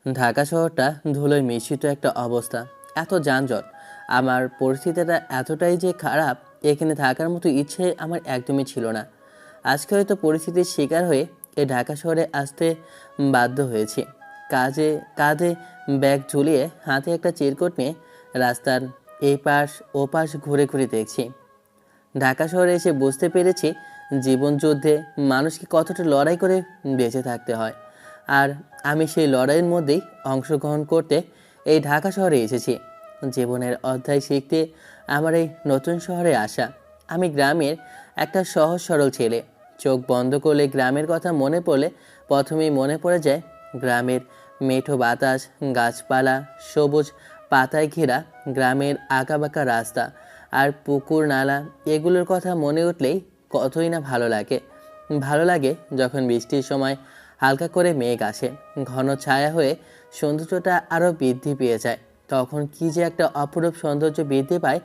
ঢাকা শহরটা ধুলোয় মিশ্রিত একটা অবস্থা, এত যানজট। আমার পরিস্থিতিটা এতটাই যে খারাপ, এখানে থাকার মতো ইচ্ছে আমার একদমই ছিল না। আজকে হয়তো পরিস্থিতির শিকার হয়ে এই ঢাকা শহরে আসতে বাধ্য হয়েছি। কাজে কাঁধে ব্যাগ ঝুলিয়ে হাতে একটা চিরকুট নিয়ে রাস্তার এই পাশ ও পাশ ঘুরে ঘুরে দেখছি। ঢাকা শহরে এসে বুঝতে পেরেছি জীবন যুদ্ধে মানুষকে কতটা লড়াই করে বেঁচে থাকতে হয়। আর আমি সেই লড়াইয়ের মধ্যেই অংশগ্রহণ করতে এই ঢাকা শহরে এসেছি। জীবনের অধ্যায় শিখতে আমার এই নতুন শহরে আসা। আমি গ্রামের একটা সহজ সরল ছেলে। চোখ বন্ধ করলে গ্রামের কথা মনে পড়লে প্রথমেই মনে পড়ে যায় গ্রামের মেঠো বাতাস, গাছপালা, সবুজ পাতায় ঘেরা গ্রামের আঁকাবাঁকা রাস্তা আর পুকুর নালা। এগুলোর কথা মনে উঠলেই কতই না ভালো লাগে। ভালো লাগে যখন বৃষ্টির সময় হালকা করে মেঘ আসে, ঘন ছায়া হয়ে সৌন্দর্যটা আরও বৃদ্ধি পেয়ে যায়। তখন কি যে একটা অপরূপ সৌন্দর্য বৃদ্ধি পায়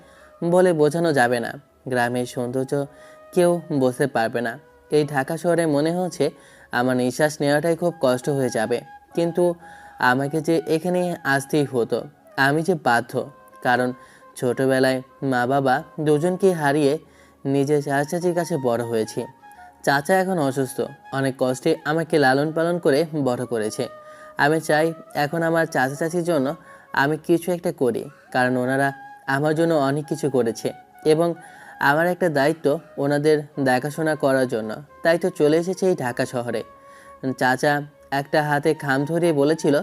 বলে বোঝানো যাবে না। গ্রামের সৌন্দর্য কেউ বুঝতে পারবে না। এই ঢাকা শহরে মনে হচ্ছে আমার নিঃশ্বাস নেওয়াটাই খুব কষ্ট হয়ে যাবে, কিন্তু আমাকে যে এখানে আসতেই হতো। আমি যে বাধ্য, কারণ ছোটবেলায় মা বাবা দুজনকে হারিয়ে নিজের চাচাচির কাছে বড় হয়েছি। চাচা এখন অসুস্থ, অনেক কষ্টে আমাকে লালন পালন করে বড় করেছে। আমি চাই এখন আমার চাচা চাচির জন্য আমি কিছু একটা করি, কারণ ওনারা আমার জন্য অনেক কিছু করেছে এবং আমার একটা দায়িত্ব ওনাদের দেখাশোনা করার জন্য। তাই তো চলে এসেছে এই ঢাকা শহরে। চাচা একটা হাতে খাম ধরিয়ে বলেছিল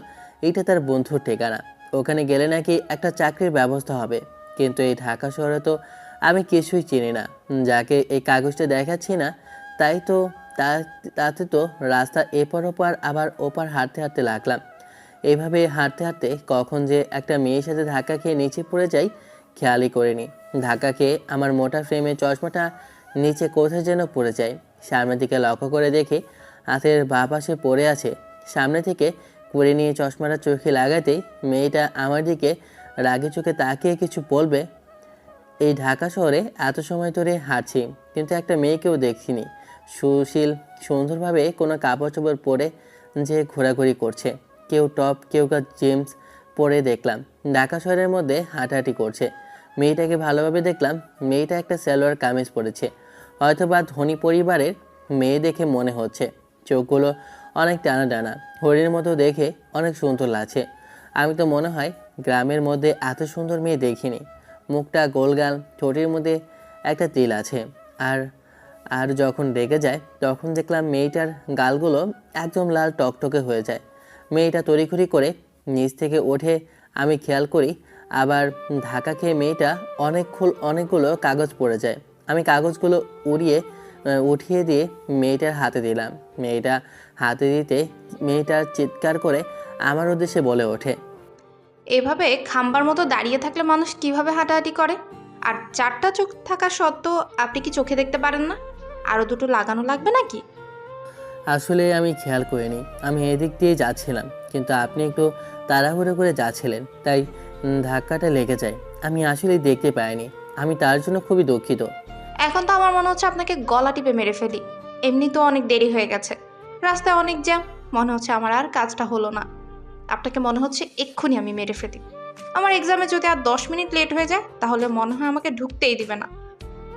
এইটা তার বন্ধুর ঠিকানা, ওখানে গেলে নাকি একটা চাকরির ব্যবস্থা হবে। কিন্তু এই ঢাকা শহরে তো আমি কিছুই চিনি না। যাকে এই কাগজটা দেখাচ্ছি না, তাই তো তাতে তো রাস্তা এপার ওপার আবার ওপার হাঁটতে হাঁটতে লাগলাম। এইভাবে হাঁটতে হাঁটতে কখন যে একটা মেয়ের সাথে ধাক্কা খেয়ে নিচে পড়ে যাই খেয়ালই করিনি। ধাক্কা খেয়ে আমার মোটা ফ্রেমে চশমাটা নিচে কোথায় যেন পড়ে যায়। সামনের দিকে লক্ষ্য করে দেখি হাতের বাঁ পাশে পড়ে আছে। সামনে থেকে কুড়ে নিয়ে চশমাটা চোখে লাগাতেই মেয়েটা আমার দিকে রাগে চোখে তাকিয়ে কিছু বলবে। এই ঢাকা শহরে এত সময় ধরে হাঁটছি, কিন্তু একটা মেয়েকেও দেখিনি সুশীল সুন্দরভাবে কোনো কাপড় চোপড় পরে যে ঘোরাঘুরি করছে। কেউ টপ, কেউ জিন্স পরে দেখলাম ঢাকা শহরের মধ্যে হাঁটাহাঁটি করছে। মেয়েটাকে ভালোভাবে দেখলাম, মেয়েটা একটা সালোয়ার কামিজ পরেছে, হয়তোবা ধনী পরিবারের মেয়ে দেখে মনে হচ্ছে। চোখগুলো অনেক টানা টানা, হরিণের মতো দেখে অনেক সুন্দর লাগছে। আমি তো মনে হয় গ্রামের মধ্যে এত সুন্দর মেয়ে দেখিনি। মুখটা গোলগাল, ঠোঁটের মধ্যে একটা তিল আছে। আর আর যখন রেগে যায় তখন দেখলাম মেয়েটার গালগুলো একদম লাল টকটকে হয়ে যায়। মেয়েটা তড়িঘড়ি করে নিচ থেকে ওঠে, আমি খেয়াল করি। আবার ধাক্কা খেয়ে মেয়েটা অনেকগুলো কাগজ পড়ে যায়। আমি কাগজগুলো উঠিয়ে দিয়ে মেয়েটার হাতে দিলাম। মেয়েটা হাতে দিতে মেয়েটা চিৎকার করে আমার উদ্দেশ্যে বলে ওঠে, এভাবে খাম্বার মতো দাঁড়িয়ে থাকলে মানুষ কিভাবে হাঁটাহাঁটি করে? আর চারটা চোখ থাকা সত্ত্বেও আপনি কি চোখে দেখতে পারেন না? আরো দুটো লাগানো লাগবে নাকি? আসলে আমি খেয়াল করিনি, আমি এদিক দিয়ে যাচ্ছিলাম, কিন্তু আপনি একটু তাড়াহুড়ো করে যাচ্ছিলেন, তাই ধাক্কাটা লেগে যায়। আমি আসলে দেখতে পাইনি, আমি তার জন্য খুবই দুঃখিত। এখন তো আমার মনে হচ্ছে আপনাকে গলা টিপে মেরে ফেলি। এমনি তো অনেক দেরি হয়ে গেছে, রাস্তায় অনেক জ্যাম। মনে হচ্ছে আমার আর কাজটা হলো না। আপনাকে মনে হচ্ছে এক্ষুনি আমি মেরে ফেলি। আমার এক্সামে যদি আর 10 মিনিট লেট হয়ে যায় তাহলে মনে হয় আমাকে ঢুকতেই দিবে না।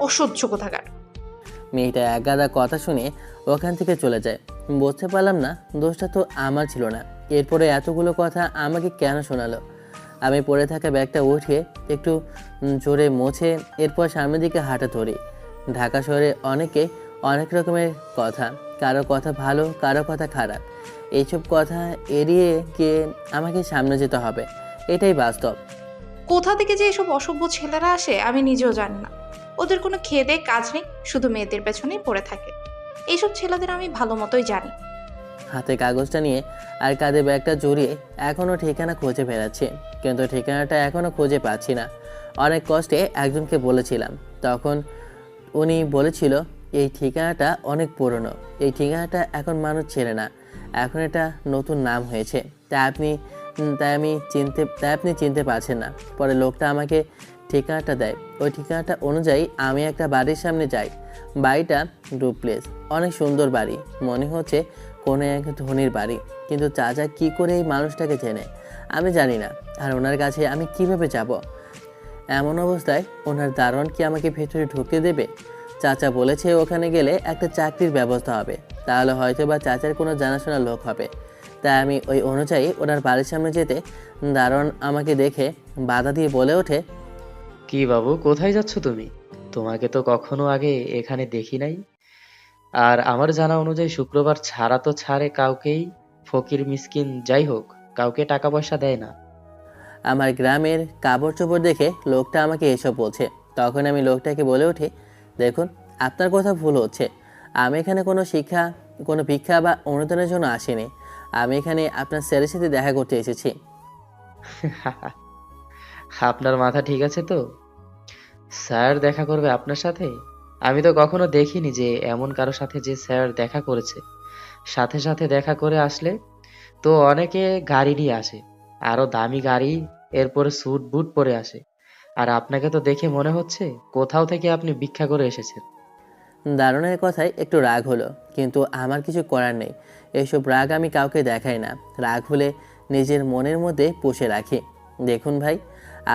অসহ্য কোথাকার। মেয়েটা একগাদা কথা শুনে ওখান থেকে চলে যায়। বুঝতে পারলাম না দোষটা তো আমার ছিল না, এরপরে এতগুলো কথা আমাকে কেন শোনালো। আমি পড়ে থাকা ব্যাগটা উঠিয়ে একটু জোরে মুছে এরপর সামনের দিকে হাঁটা ধরি। ঢাকা শহরে অনেকে অনেক রকমের কথা, কারো কথা ভালো, কারো কথা খারাপ। এইসব কথা এড়িয়ে গিয়ে আমাকে সামনে যেতে হবে, এটাই বাস্তব। কোথা থেকে যে এসব অসভ্য ছেলেরা আসে আমি নিজেও জানি না। ওদের কোনো খেয়ে দেয়ে কাজ নেই, শুধু মেয়েদের পেছনেই পড়ে থাকে। এইসব ছেলেদের আমি ভালো মতোই জানি। হাতে কাগজটা নিয়ে আর কাঁধে ব্যাগটা জড়িয়ে এখনও ঠিকানা খুঁজে বেড়াচ্ছি, কিন্তু ঠিকানাটা এখনও খুঁজে পাচ্ছি না। অনেক কষ্টে একজনকে বলেছিলাম, তখন উনি বলেছিল এই ঠিকানাটা অনেক পুরনো, এই ঠিকানাটা এখন মানুষ চেনে না, এখন এটা নতুন নাম হয়েছে। তাই আপনি চিনতে পারছেন না। পরে লোকটা আমাকে ঠিকানাটা দেয়। ওই ঠিকানাটা অনুযায়ী আমি একটা বাড়ির সামনে যাই। বাড়িটা ডুপ্লেক্স, অনেক সুন্দর বাড়ি, মনে হচ্ছে কোনো এক ধনির বাড়ি, কিন্তু চাচা কি করে এই মানুষটাকে চেনে আমি জানি না। আর ওনার কাছে আমি কিভাবে যাব? এমন অবস্থায় ওনার দারোয়ান কি আমাকে ভেতরে ঢুকতে দেবে? চাচা বলেছে ওখানে গেলে একটা চাকরির ব্যবস্থা হবে, তাহলে হয়তো বা চাচার কোনো জানাশোনা লোক হবে। তাই আমি ওই অনুযায়ী ওনার বাড়ির সামনে যেতে দারোয়ান আমাকে দেখে বাধা দিয়ে বলে ওঠে, কি বাবু, কোথায় যাচ্ছ তুমি? তোমাকে তো কখনো আগে এখানে দেখি নাই। আর আমার জানা অনুযায়ী শুক্রবার ছাড়া তো ছাড়ে কাউকেই, ফকির মিসকিন যাই হোক, কাউকে টাকা পয়সা দেয় না। আমার গ্রামের কাপড় চোপড় দেখে লোকটা আমাকে এসব বলছে। তখন আমি লোকটাকে বলে উঠি, দেখুন, আপনার কথা ভুল হচ্ছে। আমি এখানে কোনো ভিক্ষা বা অনুদানের জন্য আসিনি। আমি এখানে আপনার স্যারের সাথে দেখা করতে এসেছি। আপনার মাথা ঠিক আছে তো? স্যার দেখা করবে আপনার সাথে? আমি তো কখনো দেখিনি যে এমন কারো সাথে যে স্যার দেখা করেছে। সাথে সাথে দেখা করে আসলে তো অনেকে গাড়ি নিয়ে আসে, আরো দামি গাড়ি, এরপরে স্যুট বুট পরে আসে। আর আপনাকে তো দেখে মনে হচ্ছে কোথাও থেকে আপনি ভিক্ষা করে এসেছেন। দারুণের কথায় একটু রাগ হলো, কিন্তু আমার কিছু করার নেই। এসব রাগ আমি কাউকে দেখাই না। রাগ হলে নিজের মনের মধ্যে পুষে রাখি। দেখুন ভাই,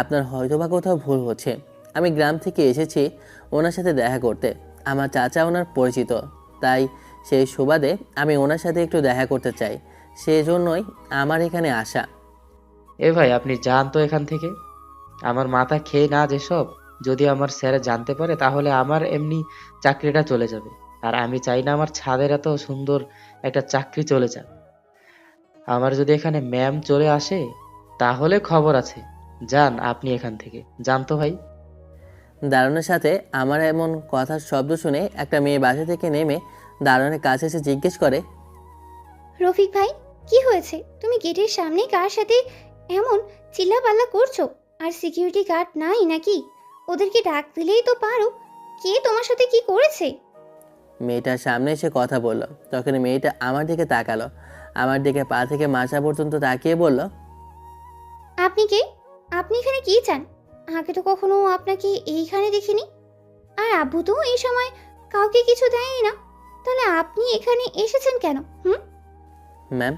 আপনার হয়তোবা কোথাও ভুল হচ্ছে। আমি গ্রাম থেকে এসেছি ওনার সাথে দেখা করতে। আমার চাচা ওনার পরিচিত, তাই সেই সুবাদে আমি ওনার সাথে একটু দেখা করতে চাই। সেই জন্যই আমার এখানে আসা। এ ভাই, আপনি যান তো এখান থেকে। আমার মাথা খেয়ে না যেসব, যদি আমার স্যার জানতে পারে তাহলে আমার এমনি চাকরিটা চলে যাবে। আর আমি চাই না আমার ছাদের এত সুন্দর একটা চাকরি চলে যাক। আমার যদি এখানে ম্যাম চলে আসে তাহলে খবর আছে। যান আপনি এখান থেকে, যান তো ভাই। দারুণের সাথে আমার এমন কথার শব্দ শুনে একটা মেয়ে বাসা থেকে নেমে দারুণের কাছে এসে জিজ্ঞেস করে, রফিক ভাই, কি হয়েছে? তুমি গেটের সামনে কার সাথে এমন চিল্লাপাল্লা করছো? আর সিকিউরিটি গার্ড নাই নাকি? ওদেরকে ডাক দিলেই তো পারো। কে তোমার সাথে কি করেছে? মেয়েটার সামনে এসে কথা বলল। তখন মেয়েটা আমার দিকে তাকালো, আমার দিকে পা থেকে মাথা পর্যন্ত তাকিয়ে বলল, আপনি কে? আপনি এখানে কি চান? আগে তো কখনো আপনাকে এইখানে দেখিনি। আর আব্বু তো এই সময় কাউকে কিছু দেয়ই না। তাহলে আপনি এখানে এসেছেন কেন? হুম? ম্যাম,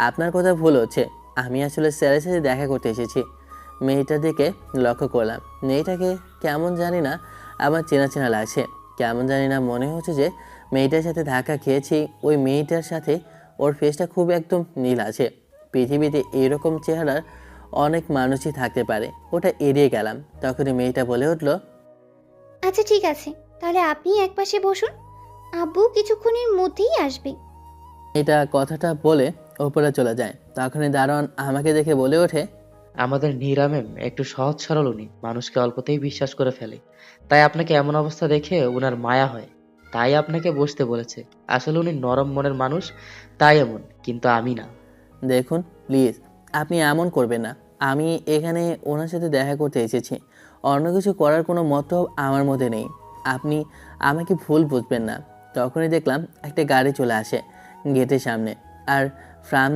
আপনার কথা ভুল হচ্ছে। আমি আসলে স্যারের সাথে দেখা করতে এসেছি। মেয়েটার দিকে লক্ষ্য করলাম। মেয়েটাকে কেমন জানি না আমার চেনা চেনা লাগছে। কেমন জানি না মনে হচ্ছে যে মেয়েটার সাথে ধাক্কা খেয়েছি। ওই মেয়েটার সাথে ওর ফেসটা খুব একদম নীল আছে। পৃথিবীতে এরকম চেহারার অনেক মানুষই থাকতে পারে। ওটা এড়িয়ে গেলাম। তখনই মেয়েটা বলে উঠল, আচ্ছা ঠিক আছে, তাহলে আপনি একপাশে বসুন। আব্বু কিছুক্ষণের মধ্যেই আসবে। এটা কথাটা বলে ওপরে চলে যায়। তখনই দারোয়ান আমাকে দেখে বলে ওঠে, আমাদের নীরা ম্যাম একটু সহজ সরল, উনি মানুষকে অল্পতেই বিশ্বাস করে ফেলে। তাই আপনাকে এমন অবস্থা দেখে উনার মায়া হয়, তাই আপনাকে বসতে বলেছে। আসলে উনি নরম মনের মানুষ, তাই এমন, কিন্তু আমি না। দেখুন প্লিজ, আপনি এমন করবেন না। আমি এখানে ওনার সাথে দেখা করতে এসেছি। অন্য কিছু করার কোনো মতলব আমার মধ্যে নেই। আপনি আমাকে ভুল বুঝবেন না। তখনই দেখলাম একটা গাড়ি চলে আসে গেটের সামনে, আর ফ্রাম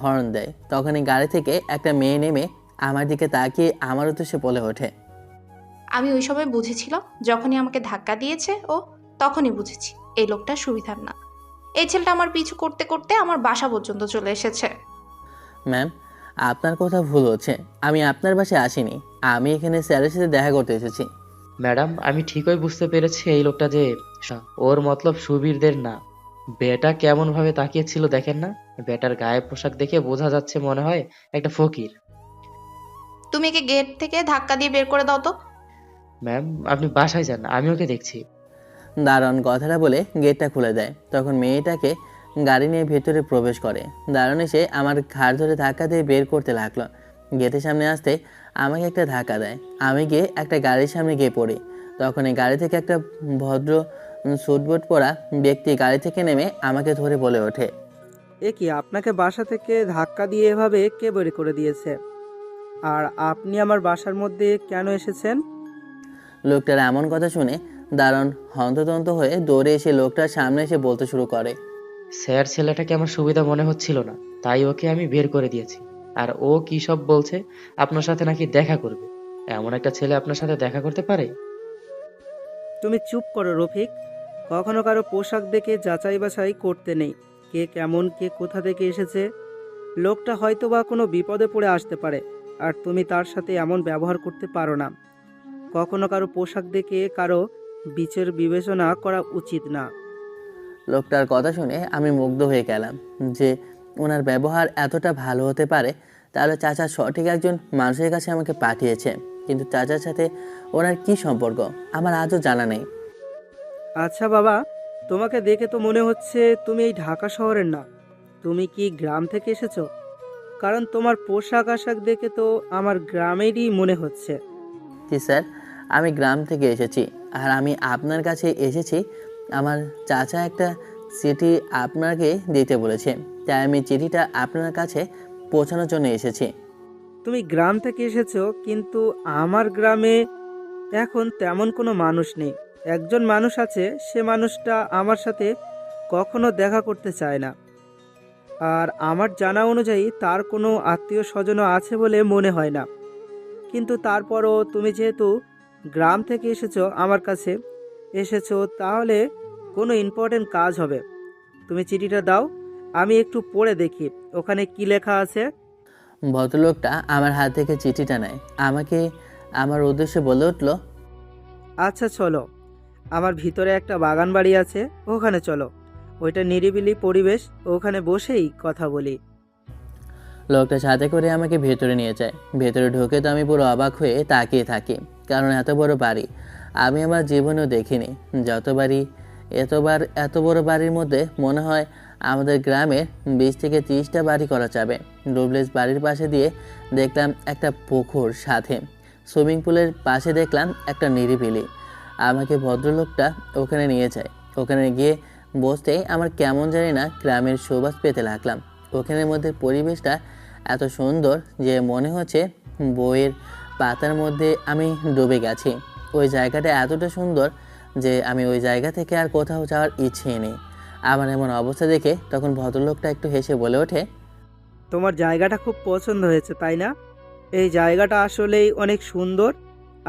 হর্ন দেয়। তখনই গাড়ি থেকে একটা মেয়ে নেমে আমার দিকে তাকিয়ে আমার উদ্দেশ্যে বলে ওঠে, আমি ওই সময় বুঝেছিলাম, যখনই আমাকে ধাক্কা দিয়েছে ও, তখনই বুঝেছি এই লোকটা সুবিধার না। এই ছেলেটা আমার পিছু করতে করতে আমার বাসা পর্যন্ত চলে এসেছে। ম্যাম, আপনার কথা ভুল হচ্ছে। আমি আপনার বাসায় আসিনি। আমি এখানে স্যারের সাথে দেখা করতে এসেছি। ম্যাডাম, আমি ঠিকই বুঝতে পেরেছি এই লোকটা যে ওর মতলব সুবীরদের না। বেটা কেমন ভাবে তাকিয়েছিল দেখেন না? বেটার গায়ে পোশাক দেখে বোঝা যাচ্ছে মনে হয় একটা ফকির। তুমি একে গেট থেকে ধাক্কা দিয়ে বের করে দাও তো। ম্যাম, আপনি বাসায় যান, আমি ওকে দেখছি। দারোয়ান কথাটা বলে গেটটা খুলে দেয়। তখন মেয়েটাকে গাড়ি নিয়ে ভেতরে প্রবেশ করে। দারোয়ান এসে আমার ঘাড় ধরে ধাক্কা দিয়ে বের করতে লাগলো। গেটের সামনে আসতে আমাকে একটা ধাক্কা দেয়। আমি গিয়ে একটা গাড়ির সামনে গিয়ে পড়ি। তখন এই গাড়ি থেকে একটা ভদ্র স্যুটবুট পরা ব্যক্তি গাড়ি থেকে নেমে আমাকে ধরে বলে ওঠে, এ কি, আপনাকে বাসা থেকে ধাক্কা দিয়ে এভাবে কে বের করে দিয়েছে? আর আপনি আমার বাসার মধ্যে কেন এসেছেন? লোকটার এমন কথা শুনে দারোয়ান হন্তদন্ত হয়ে দৌড়ে এসে লোকটার সামনে এসে বলতে শুরু করে, স্যার, ছেলেটাকে আমার সুবিধা মনে হচ্ছিল না, তাই ওকে আমি বের করে দিয়েছি। আর ও কি সব বলছে, আপনার সাথে নাকি দেখা করবে। এমন একটা ছেলে আপনার সাথে দেখা করতে পারে? তুমি চুপ করো রফিক। কখনো কারো পোশাক দেখে যাচাই বাছাই করতে নেই। কে কেমন, কে কোথা থেকে এসেছে। লোকটা হয়তো বা কোনো বিপদে পড়ে আসতে পারে, আর তুমি তার সাথে এমন ব্যবহার করতে পারো না। কখনো কারো পোশাক দেখে কারো বিচার বিবেচনা করা উচিত না। লোকটার কথা শুনে আমি মুগ্ধ হয়ে গেলাম যে ওনার ব্যবহার এতটা ভালো হতে পারে। তাহলে চাচা সঠিক একজন মানুষের কাছে আমাকে পাঠিয়েছে, কিন্তু চাচার সাথে ওনার কি সম্পর্ক আমার আজও জানা নেই। আচ্ছা বাবা, তোমাকে দেখে তো মনে হচ্ছে তুমি এই ঢাকা শহরের না। তুমি কি গ্রাম থেকে এসেছো? কারণ তোমার পোশাক আশাক দেখে তো আমার গ্রামেরই মনে হচ্ছে। জি স্যার, আমি গ্রাম থেকে এসেছি, আর আমি আপনার কাছে এসেছি। আমার চাচা একটা চিঠি আপনাকে দিতে বলেছে, তাই আমি চিঠিটা আপনার কাছে পৌঁছানোর জন্য এসেছি। তুমি গ্রাম থেকে এসেছো, কিন্তু আমার গ্রামে এখন তেমন কোনো মানুষ নেই। একজন মানুষ আছে, সে মানুষটা আমার সাথে কখনো দেখা করতে চায় না। আর আমার জানা অনুযায়ী তার কোনো আত্মীয় স্বজনও আছে বলে মনে হয় না। কিন্তু তারপরও তুমি যেহেতু গ্রাম থেকে এসেছো, আমার কাছে এসেছো, তাহলে কোনো ইম্পর্টেন্ট কাজ হবে। তুমি চিঠিটা দাও, আমি একটু পড়ে দেখি ওখানে কি লেখা আছে। ভদ্রলোকটা আমার হাত থেকে চিঠিটা নেয়, আমাকে আমার উদ্দেশ্যে বলে উঠল, আচ্ছা চলো, আমার ভিতরে একটা বাগান বাড়ি আছে, ওখানে চলো। ওইটা নিরিবিলি পরিবেশ, ওখানে বসেই কথা বলি। লোকটা সাথে করে আমাকে ভেতরে নিয়ে যায়। ভেতরে ঢুকে তো আমি পুরো অবাক হয়ে তাকিয়ে থাকি, কারণ এত বড় বাড়ি আমি আমার জীবনেও দেখিনি। এত বড় বাড়ির মধ্যে মনে হয় আমাদের গ্রামের 20 থেকে 30টা বাড়ি করা যাবে। ডুবলেস বাড়ির পাশে দিয়ে দেখলাম একটা পুকুর, সাথে সুইমিং পুলের পাশে দেখলাম একটা নিরিবিলি। আমাকে ভদ্রলোকটা ওখানে নিয়ে যায়। ওখানে গিয়ে বসতেই আমার কেমন জানি না গ্রামের সুবাস পেতে লাগলাম। ওখানের মধ্যে পরিবেশটা এত সুন্দর যে মনে হচ্ছে বইয়ের পাতার মধ্যে আমি ডুবে গেছি। ওই জায়গাটা এতটা সুন্দর যে আমি ওই জায়গা থেকে আর কোথাও যাওয়ার ইচ্ছে নেই। আমার এমন অবস্থা দেখে তখন ভদ্রলোকটা একটু হেসে বলে ওঠে, তোমার জায়গাটা খুব পছন্দ হয়েছে তাই না? এই জায়গাটা আসলেই অনেক সুন্দর।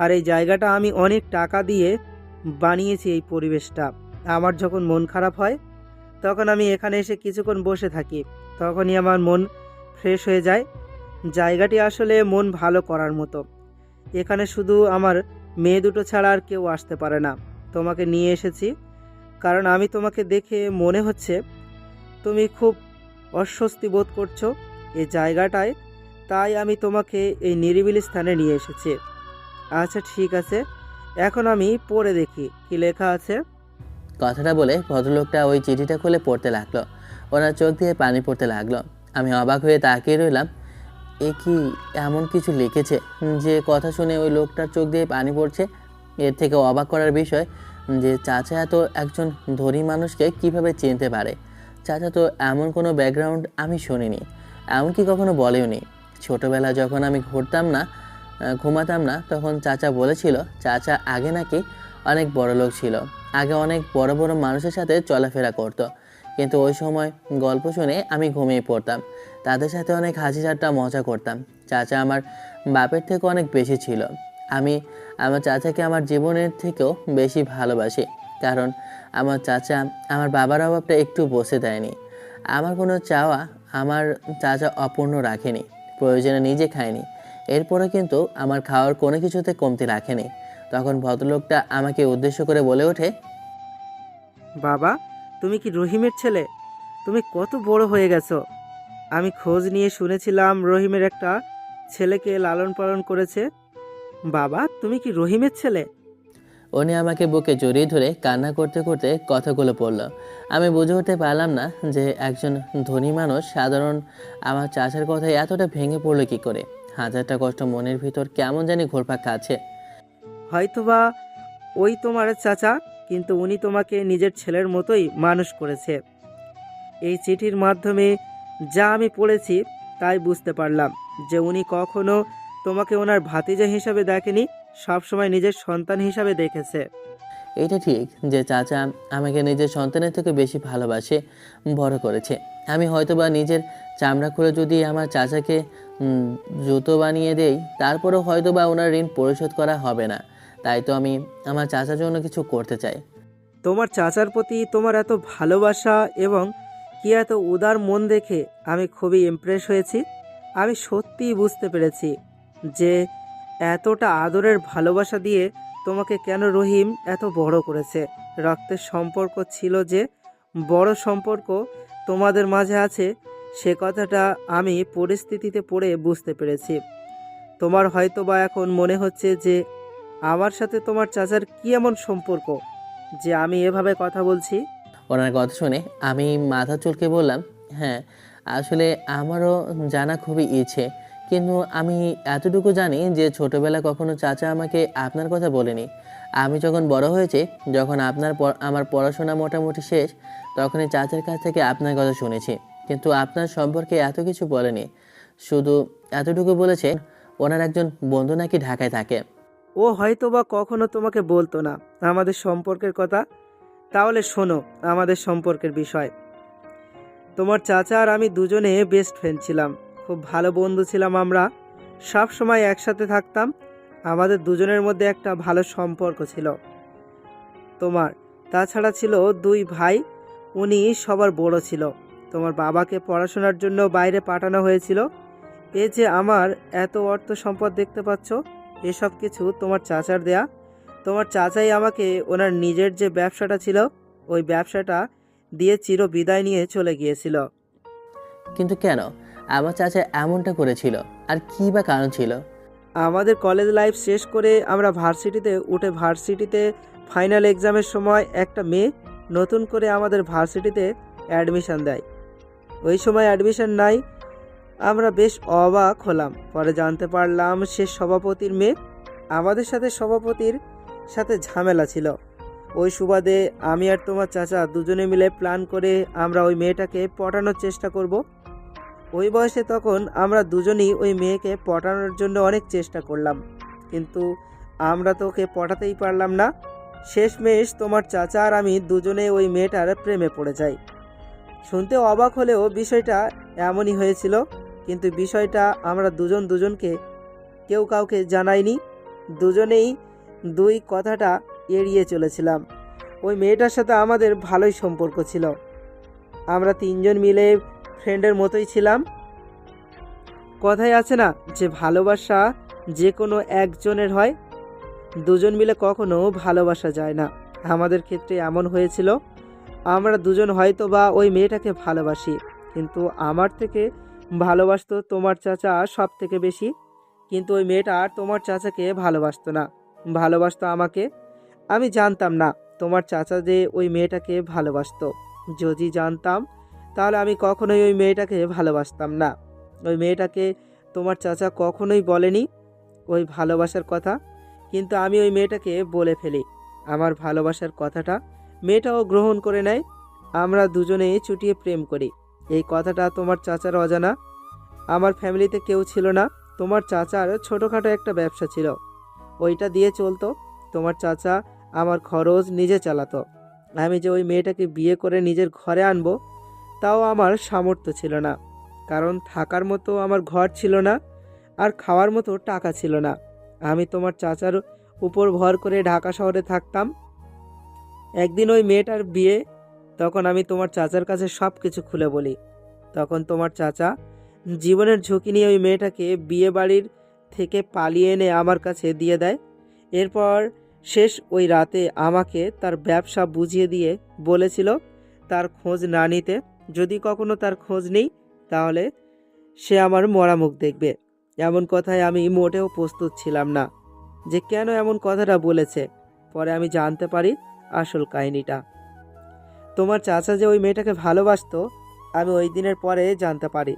আর এই জায়গাটা আমি অনেক টাকা দিয়ে বানিয়েছি। এই পরিবেশটা আমার যখন মন খারাপ হয়, তখন আমি এখানে এসে কিছুক্ষণ বসে থাকি, তখনই আমার মন ফ্রেশ হয়ে যায়। জায়গাটি আসলে মন ভালো করার মতো। এখানে শুধু আমার মেয়ে দুটো ছাড়া আর কেউ আসতে পারে না। তোমাকে নিয়ে এসেছি কারণ আমি তোমাকে দেখে মনে হচ্ছে তুমি খুব অস্বস্তি বোধ করছো এই জায়গাটায়, তাই আমি তোমাকে এই নিরিবিলি স্থানে নিয়ে এসেছি। আচ্ছা ঠিক আছে, এখন আমি পড়ে দেখি কি লেখা আছে। কথাটা বলে ভদ্রলোকটা ওই চিঠিটা খুলে পড়তে লাগলো। ওনার চোখ দিয়ে পানি পড়তে লাগলো। আমি অবাক হয়ে তাকিয়ে রইলাম। এ কি এমন কিছু লিখেছে যে কথা শুনে ওই লোকটার চোখ দিয়ে পানি পড়ছে? এর থেকে অবাক করার বিষয় যে চাচা এত একজন ধনী মানুষকে কিভাবে চিনতে পারে। চাচা তো এমন কোনো ব্যাকগ্রাউন্ড আমি শুনিনি, এমনকি কখনো বলেওনি। ছোটোবেলা যখন আমি ঘুমাতাম না, তখন চাচা বলেছিল চাচা আগে নাকি অনেক বড় লোক ছিল, আগে অনেক বড় বড় মানুষের সাথে চলাফেরা করতো। কিন্তু ওই সময় গল্প শুনে আমি ঘুমিয়ে পড়তাম, তাদের সাথে অনেক হাসি ঠাট্টা মজা করতাম। চাচা আমার বাপের থেকে অনেক বেশি ছিল। আমি আমার চাচাকে আমার জীবনের থেকেও বেশি ভালোবাসি, কারণ আমার চাচা আমার বাবার অভাবটা একটু বসে দেয়নি। আমার কোনো চাওয়া আমার চাচা অপূর্ণ রাখেনি, প্রয়োজনে নিজে খায়নি। এরপরে কিন্তু আমার খাওয়ার কোনো কিছুতে কমতি রাখেনি। তখন ভদ্রলোকটা আমাকে উদ্দেশ্য করে বলে ওঠে, বাবা, তুমি কি রহিমের ছেলে? তুমি কত বড় হয়ে গেছো। আমি খোঁজ নিয়ে শুনেছিলাম রহিমের একটা ছেলেকে লালন পালন করেছে। বাবা, তুমি কি রহিমের ছেলে? উনি আমাকে বুকে জড়িয়ে ধরে কান্না করতে করতে কথাগুলো বলল। আমি বুঝে উঠতে পারলাম না যে একজন ধনী মানুষ সাধারণ আমার চাচার কথায় এতটা ভেঙে পড়লো কী করে। হাজারটা কষ্ট মনের ভিতর কেমন জানি ঘুরপাক খাচ্ছে। হয়তোবা ওই তোমার চাচা, কিন্তু উনি তোমাকে নিজের ছেলের মতোই মানুষ করেছে। এই চিঠির মাধ্যমে যা আমি পড়েছি তাই বুঝতে পারলাম যে উনি কখনো তোমাকে ওনার ভাতিজা হিসাবে দেখেনি, সবসময় নিজের সন্তান হিসাবে দেখেছে। এটা ঠিক যে চাচা আমাকে নিজের সন্তানের থেকে বেশি ভালোবাসে, বড় করেছে। আমি হয়তোবা নিজের চামড়া খুলে যদি আমার চাচাকে জুতো বানিয়ে দেই, তারপরেও হয়তোবা ওনার ঋণ পরিশোধ করা হবে না। তাই তো আমি আমার চাচার জন্য কিছু করতে চাই। তোমার চাচার প্রতি তোমার এত ভালোবাসা এবং কি এত উদার মন দেখে আমি খুবই ইমপ্রেস হয়েছি। আমি সত্যিই বুঝতে পেরেছি যে এতটা আদরের ভালোবাসা দিয়ে তোমাকে কেন রহিম এত বড় করেছে। রক্তের সম্পর্ক ছিল যে বড় সম্পর্ক তোমাদের মাঝে আছে, সে কথাটা আমি পরিস্থিতিতে পড়ে বুঝতে পেরেছি। তোমার হয়তো বা এখন মনে হচ্ছে যে আমার সাথে তোমার চাচার কি এমন সম্পর্ক যে আমি এভাবে কথা বলছি। ওনার কথা শুনে আমি মাথা চুলকে বললাম, হ্যাঁ, আসলে আমারও জানা খুবই ইচ্ছে, কিন্তু আমি এতটুকু জানি যে ছোটবেলায় কখনো চাচা আমাকে আপনার কথা বলেনি। আমি যখন বড় হয়েছি, যখন আমার পড়াশোনা মোটামুটি শেষ, তখনই চাচার কাছ থেকে আপনার কথা শুনেছি, কিন্তু আপনার সম্পর্কে এত কিছু বলেনি। শুধু এতটুকু বলেছে ওনার একজন বন্ধু নাকি ঢাকায় থাকে। ও হয়তো বা কখনো তোমাকে বলতো না আমাদের সম্পর্কের কথা। তাহলে শোনো আমাদের সম্পর্কের বিষয়। তোমার চাচা আর আমি দুজনে বেস্ট ফ্রেন্ড ছিলাম, খুব ভালো বন্ধু ছিলাম। আমরা সব সময় একসাথে থাকতাম। আমাদের দুজনের মধ্যে একটা ভালো সম্পর্ক ছিল। তোমার তাছাড়া ছিল দুই ভাই, উনি সবার বড় ছিল। তোমার বাবাকে পড়াশোনার জন্য বাইরে পাঠানো হয়েছিল। এই যে আমার এত অর্থ সম্পদ দেখতে পাচ্ছ, এসব কিছু তোমার চাচার দেয়া। তোমার চাচাই আমাকে ওনার নিজের যে ব্যবসাটা ছিল, ওই ব্যবসাটা দিয়ে চির বিদায় নিয়ে চলে গিয়েছিল। কিন্তু কেন আমার চাচা এমনটা করেছিল, আর কী বা কারণ ছিল? আমাদের কলেজ লাইফ শেষ করে আমরা ভার্সিটিতে উঠে ভার্সিটিতে ফাইনাল এক্সামের সময় একটা মেয়ে নতুন করে আমাদের ভার্সিটিতে অ্যাডমিশন দেয়। ওই সময় অ্যাডমিশন নাই, আমরা বেশ অবাক হলাম। পরে জানতে পারলাম সে সভাপতির মেয়ে। আমাদের সাথে সভাপতির সাথে ঝামেলা ছিল। ওই সুবাদে আমি আর তোমার চাচা দুজনে মিলে প্ল্যান করে আমরা ওই মেয়েটাকে পটানোর চেষ্টা করব। ওই বয়সে তখন আমরা দুজনেই ওই মেয়েকে পটানোর জন্য অনেক চেষ্টা করলাম, কিন্তু আমরা তো ওকে পটাতেই পারলাম না। শেষমেশ তোমার চাচা আর আমি দুজনে ওই মেয়েটার প্রেমে পড়ে যাই। শুনতে অবাক হলেও বিষয়টা এমনই হয়েছিল, কিন্তু বিষয়টা আমরা দুজনকে কেউ কাউকে জানাইনি। দুজনেই দুই কথাটা এড়িয়ে চলেছিলাম। ওই মেয়েটার সাথে আমাদের ভালোই সম্পর্ক ছিল। আমরা তিনজন মিলে ফ্রেন্ডের মতোই ছিলাম। কথায় আছে না যে ভালোবাসা যে কোনো একজনের হয়, দুজন মিলে কখনো ভালোবাসা যায় না। আমাদের ক্ষেত্রে এমন হয়েছিল। আমরা দুজন হয়তো বা ওই মেয়েটাকে ভালোবাসি, কিন্তু আমার থেকে ভালোবাসতো তোমার চাচা সব থেকে বেশি। কিন্তু ওই মেয়েটা আর তোমার চাচাকে ভালোবাসতো না, ভালোবাসতো আমাকে। আমি জানতাম না তোমার চাচা যে ওই মেয়েটাকে ভালোবাসতো। যদি জানতাম তাহলে আমি কখনোই ওই মেয়েটাকে ভালোবাসতাম না। ওই মেয়েটাকে তোমার চাচা কখনোই বলেনি ওই ভালোবাসার কথা, কিন্তু আমি ওই মেয়েটাকে বলে ফেলি আমার ভালোবাসার কথাটা। মেয়েটাও গ্রহণ করে নেয়। আমরা দুজনেই চুটিয়ে প্রেম করি। এই কথাটা তোমার চাচার অজানা। আমার ফ্যামিলিতে কেউ ছিল না। তোমার চাচার ছোটোখাটো একটা ব্যবসা ছিল, ওইটা দিয়ে চলতো। তোমার চাচা আমার খরচ নিজে চালাতো। আমি যে ওই মেয়েটাকে বিয়ে করে নিজের ঘরে আনবো, তাও আমার সামর্থ্য ছিল না, কারণ থাকার মতো আমার ঘর ছিল না, আর খাওয়ার মতো টাকা ছিল না। আমি তোমার চাচার উপর ভর করে ঢাকা শহরে থাকতাম। একদিন ওই মেয়েটার বিয়ে, তখন আমি তোমার চাচার কাছে সব কিছু খুলে বলি। তখন তোমার চাচা জীবনের ঝুঁকি নিয়ে ওই মেয়েটাকে বিয়ে বাড়ির থেকে পালিয়ে এনে আমার কাছে দিয়ে দেয়। এরপর শেষ ওই রাতে আমাকে তার ব্যবসা বুঝিয়ে দিয়ে বলেছিল তার খোঁজ না নিতে। যদি কখনো তার খোঁজ নেই তাহলে সে আমার মরা মুখ দেখবে। এমন কথায় আমি মোটেও প্রস্তুত ছিলাম না যে কেন এমন কথাটা বলেছে। পরে আমি জানতে পারি আসল কাহিনীটা। তোমার চাচা যে ওই মেয়েটাকে ভালোবাসতো, আমি ওই দিনের পরে জানতে পারি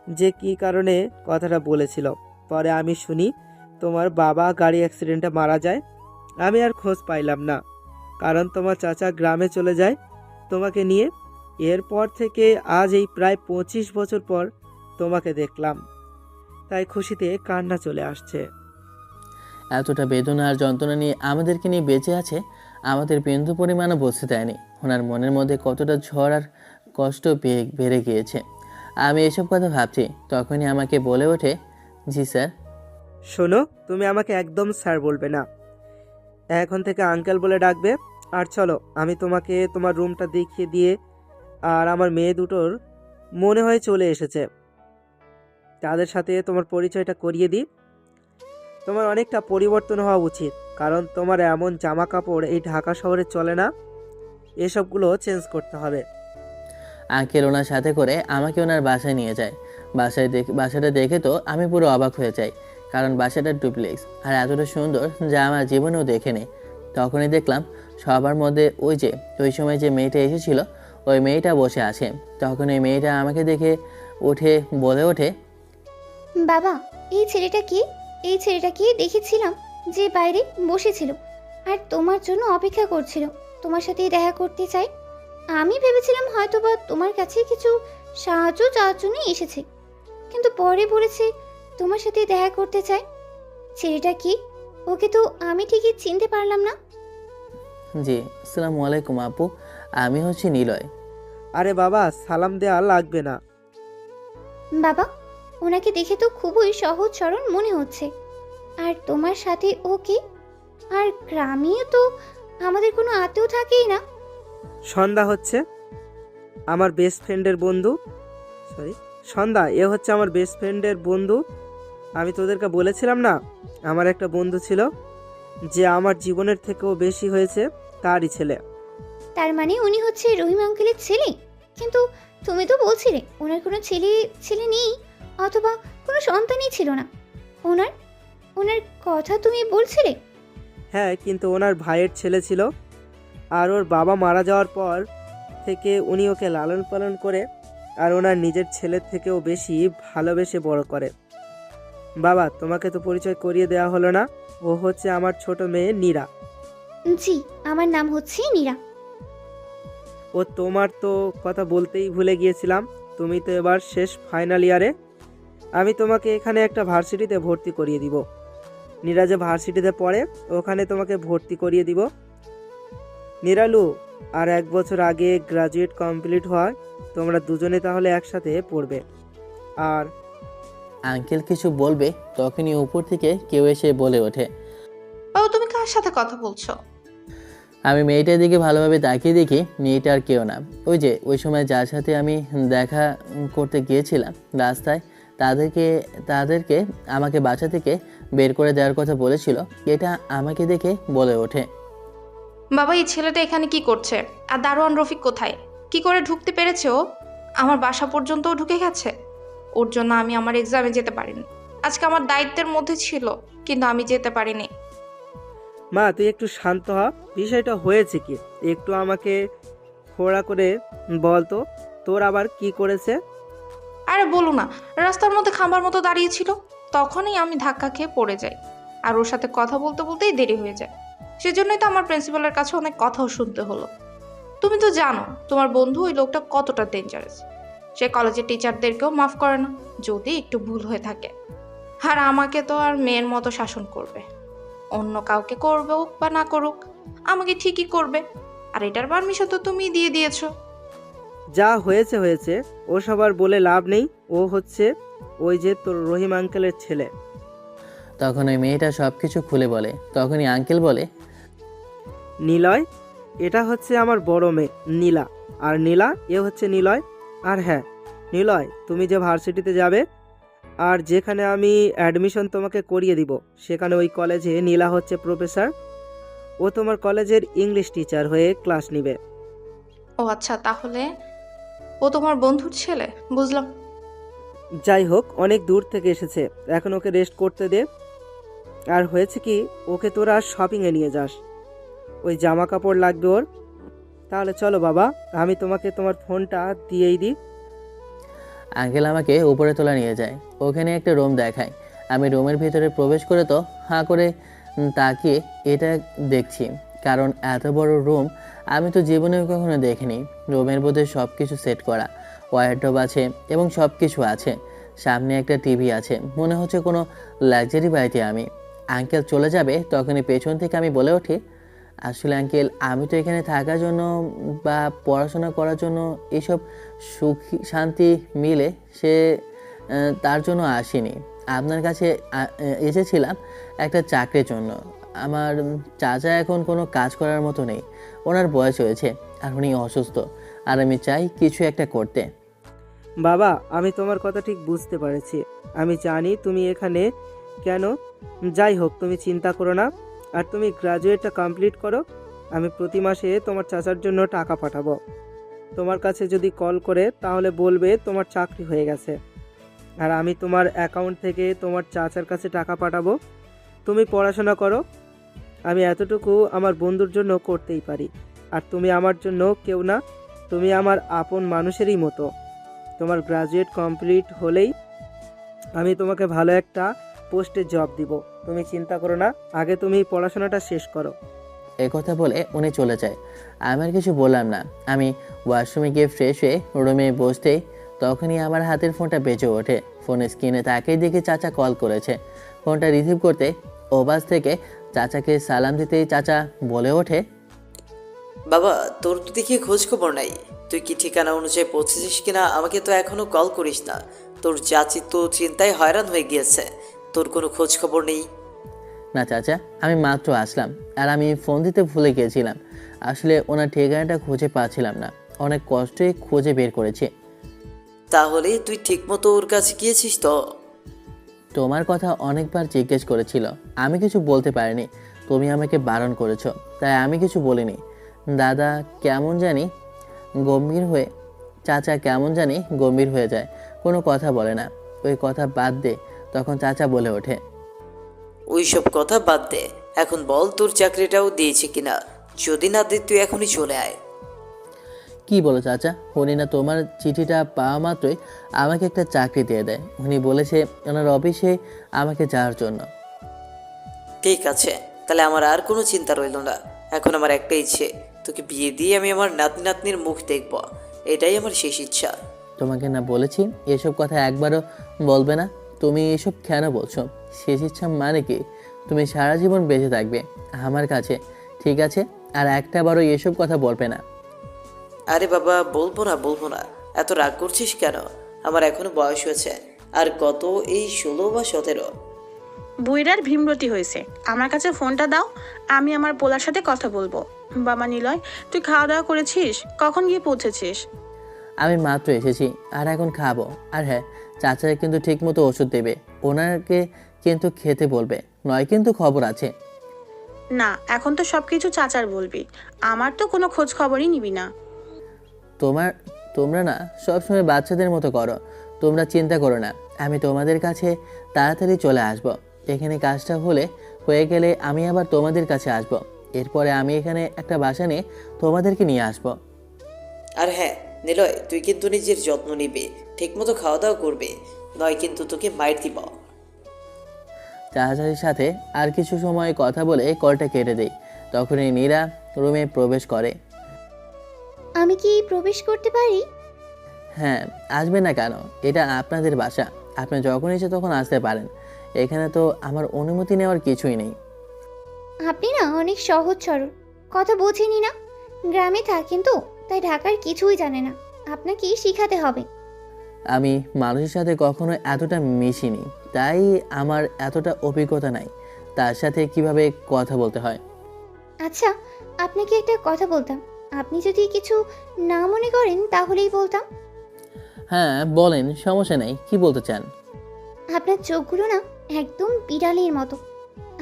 যে কী কারণে কথাটা বলেছিল। পরে আমি শুনি তোমার বাবা গাড়ি অ্যাক্সিডেন্টে মারা যায়। আমি আর খোঁজ পাইলাম না, কারণ তোমার চাচা গ্রামে চলে যায় তোমাকে নিয়ে। এরপর থেকে আজ এই প্রায় 25 বছর পর তোমাকে দেখলাম, তাই খুশিতে কান্না চলে আসছে। এতটা বেদনা আর যন্ত্রণা নিয়ে আমাদেরকে নিয়ে বেঁচে আছে, আমাদের বিন্দু পরিমাণও বুঝতে দেয়নি ওনার মনের মধ্যে কতটা ঝড় আর কষ্ট বেড়ে গিয়েছে। আমি এসব কথা ভাবছি, তখনই আমাকে বলে ওঠে, জি স্যার। শোনো, তুমি আমাকে একদম স্যার বলবে না, এখন থেকে আঙ্কেল বলে ডাকবে। আর চলো, আমি তোমাকে তোমার রুমটা দেখিয়ে দিয়ে আর আমার মেয়ে দুটোর মনে হয় চলে এসেছে। তাদের সাথে তোমার পরিচয়টা করিয়ে দিই। তোমার অনেকটা পরিবর্তন হওয়া উচিত, কারণ তোমার এমন জামা কাপড় এই ঢাকা শহরে চলে না। এসবগুলো চেঞ্জ করতে হবে। আঙ্কেল ওনার সাথে করে আমাকে ওনার বাসায় নিয়ে যায়। বাসাটা দেখে তো আমি পুরো অবাক হয়ে যাই, কারণ বাসাটা ডুপ্লেক্স আর এতটা সুন্দর যা আমার জীবনেও দেখেনি। তখনই দেখলাম সবার মধ্যে ওই সময় যে মেয়েটা এসেছিল ওই মেয়েটা বসে আছে। তখন ওই মেয়েটা আমাকে দেখে বলে ওঠে, বাবা, এই ছেলেটা কি? এই ছেলেটাকে দেখেছিলাম যে বাইরে বসেছিল আর তোমার জন্য অপেক্ষা করছিল, তোমার সাথে দেখা করতে চাই। আমি ভেবেছিলাম হয়তোবা তোমার কাছে কিছু সাহায্য চাওয়ার জন্য এসেছে, কিন্তু পরে বলেছে তোমার সাথে দেখা করতে চাই। ছেলেটা কি? ওকে তো আমি ঠিকই চিনতে পারলাম না। জি আসসালামু আলাইকুম আপু, আমি হচ্ছি নিলয়। আরে বাবা, সালাম দেওয়া লাগবে না। বাবা, ওনাকে দেখে তো খুবই সহজ সরল মনে হচ্ছে। আর তোমার সাথে ও কি? আর গ্রামেও তো আমাদের কোনো আত্মীয় থাকেই না। সন্ধ্যা হচ্ছে আমার বেস্ট ফ্রেন্ডের বন্ধু। সন্ধ্যা, এ হচ্ছে আমার বেস্ট ফ্রেন্ডের বন্ধু। আমি তোদেরকে বলেছিলাম না, আমার একটা বন্ধু ছিল যে আমার জীবনের থেকেও বেশি হয়েছে, তারই ছেলে। তার মানে উনি হচ্ছে রহিম আঙ্কেলের ছেলে? কিন্তু তুমি তো বলছিলে ওনার কোনো ছেলে ছেলে নেই, অথবা কোনো সন্তানই ছিল না। ওনার ওনার কথা তুমি বলছিলে? হ্যাঁ, কিন্তু ওনার ভাইয়ের ছেলে ছিল, আর ওর বাবা মারা যাওয়ার পর থেকে উনি ওকে লালন পালন করে আর ওনার নিজের ছেলের থেকেও বেশি ভালোবেসে বড় করে। বাবা, তোমাকে তো পরিচয় করিয়ে দেওয়া হলো না। ও হচ্ছে আমার ছোট মেয়ে নীরা। জি, আমার নাম হচ্ছে নীরা। ও তোমার তো কথা বলতেই ভুলে গিয়েছিলাম, তুমি তো এবার শেষ ফাইনাল ইয়ারে। আমি তোমাকে এখানে একটা ভার্সিটিতে ভর্তি করিয়ে দিব। নীরা যে ভার্সিটিতে পড়ে ওখানে তোমাকে ভর্তি করিয়ে দিব। নিরালু, আর 1 বছর আগে গ্রাজুয়েট কমপ্লিট হয়, তোমরা দুজনে তাহলে একসাথে পড়বে। আর আঙ্কেল কিছু বলবে তখনই উপর থেকে কেউ এসে বলে ওঠে, বাবু, তুমি কার সাথে কথা বলছো? আমি মেয়েটার দিকে ভালোভাবে তাকিয়ে দেখি মেয়েটা আর কেউ না, ওই সময় যার সাথে আমি দেখা করতে গিয়েছিলাম রাস্তায়, তাদেরকে আমাকে বাসা থেকে বের করে দেওয়ার কথা বলেছিল। এটা আমাকে দেখে বলে ওঠে, বাবা, এই ছেলেটা এখানে কি করছে? আর দারোয়ান রফিক কোথায়? কি করে ঢুকতে পেরেছে ও? আমার বাসা পর্যন্তও ঢুকে গেছে। ওর জন্য আমি আমার এক্সামে যেতে পারিনি। আজকে আমার দায়িত্বের মধ্যে ছিল, কিন্তু আমি যেতে পারিনি। মা, তুই একটু শান্ত হ। বিষয়টা হয়েছে কি একটু আমাকে খোড়া করে বল তো, তোর আবার কি করেছে? আরে বলো না, রাস্তার মধ্যে খাম্বার মতো দাঁড়িয়েছিল, তখনই আমি ধাক্কা খেয়ে পড়ে যাই। আর ওর সাথে কথা বলতে বলতেই দেরি হয়ে যায়। সেজন্যই তো আমার প্রিন্সিপালের কাছে অনেক কথাও শুনতে হলো। তুমি তো জানো তোমার বন্ধু ওই লোকটা কতটা ডেঞ্জারাস। সে কলেজের টিচারদেরকেও মাফ করে না যদি একটু ভুল হয়ে থাকে। আর আমাকে তো আর মেয়ের মতো শাসন করবে। অন্য কাউকে করবে হোক বা না করুক, আমাকে ঠিকই করবে। আর এটার পারমিশন তো তুমি দিয়ে দিয়েছো। যা হয়েছে হয়েছে, ও সবার বলে লাভ নেই। ও হচ্ছে ওই যে তোর রহিম আঙ্কেলের ছেলে। তখন ওই মেয়েটা সব কিছু খুলে বলে। তখনই আঙ্কেল বলে, নিলয়, এটা হচ্ছে আমার বড় মেয়ে নীলা। আর নীলা, এ হচ্ছে নিলয়। আর হ্যাঁ নিলয়, তুমি যে ভার্সিটিতে যাবে আর যেখানে আমি অ্যাডমিশন তোমাকে করিয়ে দিব, সেখানে ওই কলেজে নীলা হচ্ছে প্রফেসর। ও তোমার কলেজের ইংলিশ টিচার হয়ে ক্লাস নিবে। ও আচ্ছা, তাহলে ও তোমার বন্ধুর ছেলে, বুঝলাম। যাই হোক, অনেক দূর থেকে এসেছে, এখন ওকে রেস্ট করতে দে। আর হয়েছে কি, ওকে তোরা শপিংয়ে নিয়ে যাস, ওই জামা কাপড় লাগবে ওর। তাহলে চলো বাবা, আমি তোমাকে তোমার ফোনটা দিয়েই দিই। আঙ্কেল আমাকে উপরে তোলা নিয়ে যায়। ওখানে একটা রুম দেখায়। আমি রুমের ভিতরে প্রবেশ করে তো হাঁ করে তাকিয়ে এটা দেখছি, কারণ এত বড় রুম আমি তো জীবনেও কখনো দেখিনি। রুমের মধ্যে সব কিছু সেট করা, ওয়ারড্রোব আছে এবং সব কিছু আছে। সামনে একটা টিভি আছে, মনে হচ্ছে কোনো লাক্সারি বাড়িতে আমি। আঙ্কেল চলে যাবে তখনই পেছন থেকে আমি বলে উঠি, আসলে আঙ্কেল, আমি তো এখানে থাকার জন্য বা পড়াশোনা করার জন্য এইসব সুখ শান্তি মিলে তার জন্য আসিনি। আপনার কাছে এসেছিলাম একটা চাকরির জন্য। আমার চাচা এখন কোনো কাজ করার মতো নেই, ওনার বয়স হয়েছে আর উনি অসুস্থ। আর আমি চাই কিছু একটা করতে। বাবা, আমি তোমার কথা ঠিক বুঝতে পেরেছি। আমি জানি তুমি এখানে কেন। যাই হোক, তুমি চিন্তা করো না। আর তুমি গ্রাজুয়েটটা কমপ্লিট করো। আমি প্রতি মাসে তোমার চাচার জন্য টাকা পাঠাবো। তোমার কাছে যদি কল করে তাহলে বলবে তোমার চাকরি হয়ে গেছে। আর আমি তোমার অ্যাকাউন্ট থেকে তোমার চাচার কাছে টাকা পাঠাবো। তুমি পড়াশোনা করো। আমি এতটুকু আমার বন্ধুর জন্য করতেই পারি। আর তুমি আমার জন্য কেউ না, তুমি আমার আপন মানুষেরই মতো। তোমার গ্রাজুয়েট কমপ্লিট হলেই আমি তোমাকে ভালো একটা পোস্টে জব দিব। তুমি চিন্তা করো না, আগে তুমি পড়াশোনাটা শেষ করো। কথা বলে উনি চলে যায়। আমি আর কিছু বললাম না। আমি ওয়াশরুমে গিয়ে ফ্রেশ হয়ে রুমে বসতেই তখনই আমার হাতের ফোনটা বেজে ওঠে। ফোনের স্ক্রিনে তাকেই দেখে চাচা কল করেছে। ফোনটা রিসিভ করতে ওবাস থেকে চাচাকে সালাম দিতেই চাচা বলে ওঠে, বাবা, তোর তো দেখি খোঁজ খবর নাই। তুই কি ঠিকানা অনুযায়ী পৌঁছেছিস কিনা আমাকে তো এখনো কল করিস না। তোর চাচি তো চিন্তায় হয়রান হয়ে গিয়েছে, তোর কোনো খোঁজ খবর নেই। না চাচা, আমি মাত্র আসলাম আর আমি ফোন দিতে ভুলে গিয়েছিলাম। আসলে ওনার ঠিকানাটা খুঁজে পাচ্ছিলাম না, অনেক কষ্টে খুঁজে বের করেছি। তাহলে তুই ঠিকমতো ওর কাছে গিয়েছিস তো? তোমার কথা অনেকবার জিজ্ঞেস করেছিল, আমি কিছু বলতে পারিনি। তুমি আমাকে বারণ করেছো, তাই আমি কিছু বলিনি। দাদা কেমন জানি গম্ভীর হয়ে চাচা কেমন জানি গম্ভীর হয়ে যায়, কোনো কথা বলে না। ওই কথা বাদ দে। তখন চাচা বলে ওঠে, ওইসব কথা বাদ দে, এখন বল তোর চাকরিটাও দিয়েছে কিনা। যদি না দে তুই এখনই চলে আয়। কি বলো চাচা? উনি না তোমার চিঠিটা পাওয়া মাত্রই আমাকে একটা চাকরি দিয়ে দেয়। উনি বলেছে ওনার অফিসে আমাকে যাওয়ার জন্য। ঠিক আছে, তাহলে আমার আর কোনো চিন্তা রইল না। এখন আমার একটা ইচ্ছে, তোকে বিয়ে দিয়ে আমি আমার নাতি নাতনির মুখ দেখব। এটাই আমার শেষ ইচ্ছা। তোমাকে না বলেছি এসব কথা একবারও বলবে না? তুমি এসব কেন বলছো? শেষ ইচ্ছা মানে কি? তুমি সারা জীবন বেঁচে থাকবে আমার কাছে, ঠিক আছে? আর একটা বারও এসব কথা বলবে না। আরে বাবা, বলবো না বলবো না, এত রাগ করছিস কেন? আমার এখনো বয়স হয়েছে, আর কত, এই 16 বা 17। বুইড়ার ভীমরতি হয়েছে। আমার কাছে ফোনটা দাও, আমি আমার পোলার সাথে কথা বলবো। বাবা নিলয়, তুই খাওয়া দাওয়া করেছিস? কখন গিয়ে পৌঁছেছিস? আমি মাত্র এসেছি আর এখন খাবো। আর হ্যাঁ, চাচাকে কিন্তু ঠিকমতো ওষুধ দেবে, ওনাকে কিন্তু খেতে বলবে, নয় কিন্তু খবর আছে। না, এখন তো সবকিছু চাচার বলবি, আমার তো কোনো খোঁজ খবরই নিবি না। তোমরা না সবসময় বাচ্চাদের মতো করো। তোমরা চিন্তা করো না, আমি তোমাদের কাছে তাড়াতাড়ি চলে আসব। এখানে কাজটা হয়ে গেলে আমি আবার তোমাদের কাছে আসব। এরপরে আমি এখানে একটা বাসা নিয়ে তোমাদেরকে নিয়ে আসব। আর হ্যাঁ নিলয়, তুই কিন্তু নিজের যত্ন নিবি, ঠিকমতো খাওয়া দাওয়া করবে, নয় কিন্তু তোকে মাইর দিব। চাচার সাথে আর কিছু সময় কথা বলে কলটা কেটে দেই। তখনই নীরা রুমে প্রবেশ করে। আমি কি প্রবেশ করতে পারি? হ্যাঁ, আসবে না কেন? এটা আপনাদের বাসা, আপনি যখন ইচ্ছে তখন আসতে পারেন। এখানে তো আমার অনুমতি নেওয়ার কিছুই নেই। আপনি না অনেক সহজ সরল, কথা বোঝেনি না। গ্রামে থাকেন তো, তাই ঢাকার কিছুই জানে না। আপনাকে শিখাতে হবে। আমি মানুষের সাথে কখনো এতটা মিশিনি, তাই আমার এতটা অভিজ্ঞতা নাই তার সাথে কিভাবে কথা বলতে হয়। আচ্ছা, আপনাকে একটা কথা বলতাম। আপনি যদি কিছু না মনে করেন তাহলেই বলতাম। হ্যাঁ বলেন, সমস্যা নেই। কি বলতে চান? আপনার চোখগুলো না একদম বিড়ালের মতো।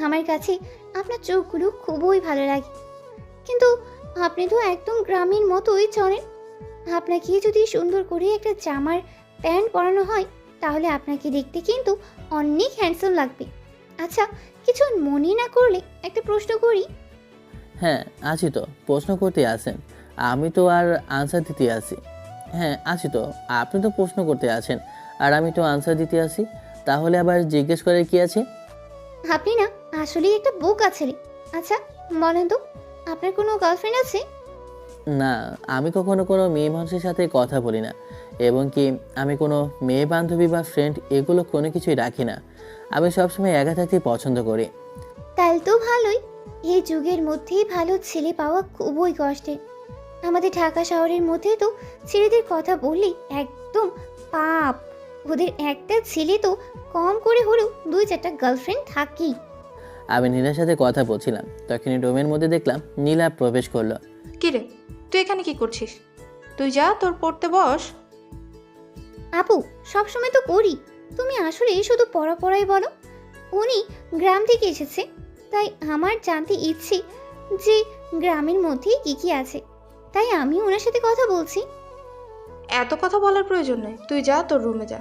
আমার কাছে আপনার চোখগুলো খুবই ভালো লাগে। কিন্তু আপনি তো একদম গ্রামের মতোই চলেন। আপনাকে যদি সুন্দর করে একটা জামার প্যান্ট পরানো হয় তাহলে আপনাকে দেখতে কিন্তু অনেক হ্যান্ডসাম লাগবে। আচ্ছা, কিছু মনে না করলে একটা প্রশ্ন করি। হ্যাঁ আছি তো, প্রশ্ন করতে আসেন। আমি তো আর আনসার দিতে আসি। হ্যাঁ আছি তো, আপনি তো প্রশ্ন করতে আছেন আর আমি তো আনসার দিতে আসি। তাহলে আবার জিজ্ঞেস করার কি আছে? আপনি না আসলেই একটা বোকা ছেলে। আচ্ছা বলেন তো, আপনার কোনো গার্লফ্রেন্ড আছে? না, আমি কখনো কোনো মেয়ে মানুষের সাথে কথা বলি না, এবং কি আমি কোনো মেয়ে বান্ধবী বা ফ্রেন্ড এগুলো কোনো কিছুই রাখি না। আমি সবসময় একা থাকতে পছন্দ করি। তাহলে তো ভালোই। এই যুগের মধ্যেই ভালো ছেলে পাওয়া খুবই কষ্টের। আমাদের ঢাকা শহরের মধ্যে তো ছেলেদের কথা বললেই একদম পাপ। ওদের একটা ছেলে তো কম করে হলেও 2-4টা গার্লফ্রেন্ড থাকেই। আমি নীলার সাথে কথা বলছিলাম, তখনই রুমের মধ্যে দেখলাম নীলা প্রবেশ করলো। কিরে, তুই এখানে কি করছিস? তুই যা, তোর পড়তে বস। আপু, সবসময় তো করি। তুমি আসলে শুধু পড়াই বলো। উনি গ্রাম থেকে এসেছে, তাই আমার জানতে ইচ্ছে যে গ্রামের মধ্যে কি কি আছে। তাই আমি ওনার সাথে কথা বলছি। এত কথা বলার প্রয়োজন নেই, তুই যা, তোর রুমে যা।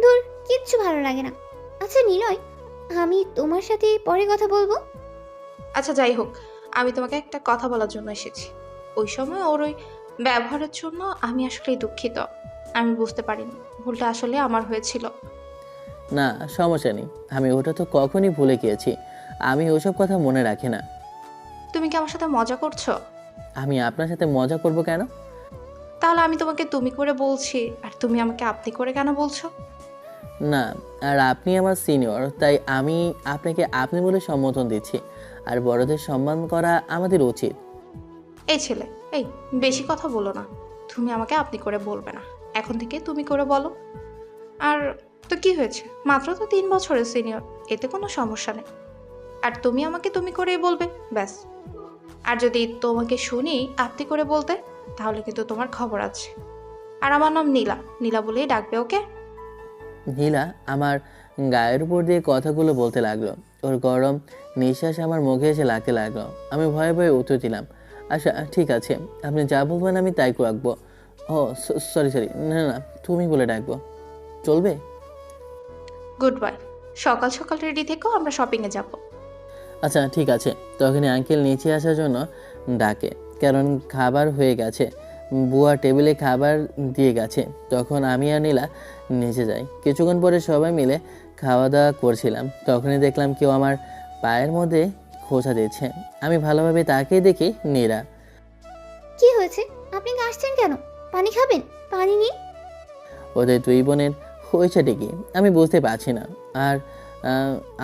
দূর, কিচ্ছু ভালো লাগে না। আচ্ছা নিলয়, আমি তোমার সাথে পরে কথা বলবো। আচ্ছা যাই হোক, আমি তোমাকে একটা কথা বলার জন্য এসেছি। ওই সময় ওর ওই ব্যবহারের জন্য আমি আসলেই দুঃখিত। আমি বুঝতে পারিনি ভুলটা আসলে আমার হয়েছিল। না, সমস্যা নেই। আমি ওটা তো কখনই ভুলে গিয়েছি। আমি ওসব কথা মনে রাখি না। তুমি কি আমার সাথে মজা করছো? আমি আপনার সাথে মজা করব কেন? তাহলে আমি তোমাকে তুমি করে বলছি, আর তুমি আমাকে আপনি করে কেন বলছো? না, আর আপনি আমার সিনিয়র, তাই আমি আপনাকে আপনি বলে সম্বোধন দিচ্ছি। আর বড়দের সম্মান করা আমাদের উচিত। এই ছেলে, এই বেশি কথা বলো না। তুমি আমাকে আপনি করে বলবে না, এখন থেকে তুমি করে বলো। আর তো কি হয়েছে, মাত্র তো 3 বছরের সিনিয়র, এতে কোনো সমস্যা নেই। আর তুমি আমাকে তুমি করেই বলবে, ব্যাস। আর যদি তোমাকে শুনি আপনি করে বলতে, তাহলে কিন্তু তোমার খবর আছে। আর আমার নাম নীলা, নীলা বলেই ডাকবে, ওকে? নীলা আমার গায়ের উপর দিয়ে কথাগুলো বলতে লাগলো। ওর গরম নিঃশ্বাস আমার মুখে এসে লাগতে লাগলো। আমি ভয়ে ভয়ে উত্তর দিলাম, আচ্ছা ঠিক আছে, আপনি যা বলবেন আমি তাই রাখবো। ও সরি, না না, তুমি বলে ডাকবো, চলবে? Good bye. সকাল সকাল রেডি থেকো, আমরা শপিংয়ে যাব। আচ্ছা ঠিক আছে। তখনই আঙ্কেল নিচে আসার জন্য ডাকে, কারণ খাবার হয়ে গেছে। বুয়া টেবিলে খাবার দিয়ে গেছে। তখন আমি আর নীলা নিচে যাই। কিছুক্ষণ পরে সবাই মিলে খাওয়া দাওয়া করছিলাম। তখনই দেখলাম কেউ আমার পায়ের মধ্যে খোঁচা দিচ্ছে। আমি ভালোভাবে তাকিয়ে দেখি নীরা। কি হয়েছে? আপনি কাশছেন কেন? পানি খাবেন? পানি নিন। ওদের দুই বোনের হয়েছেটা কি আমি বুঝতে পারছি না। আর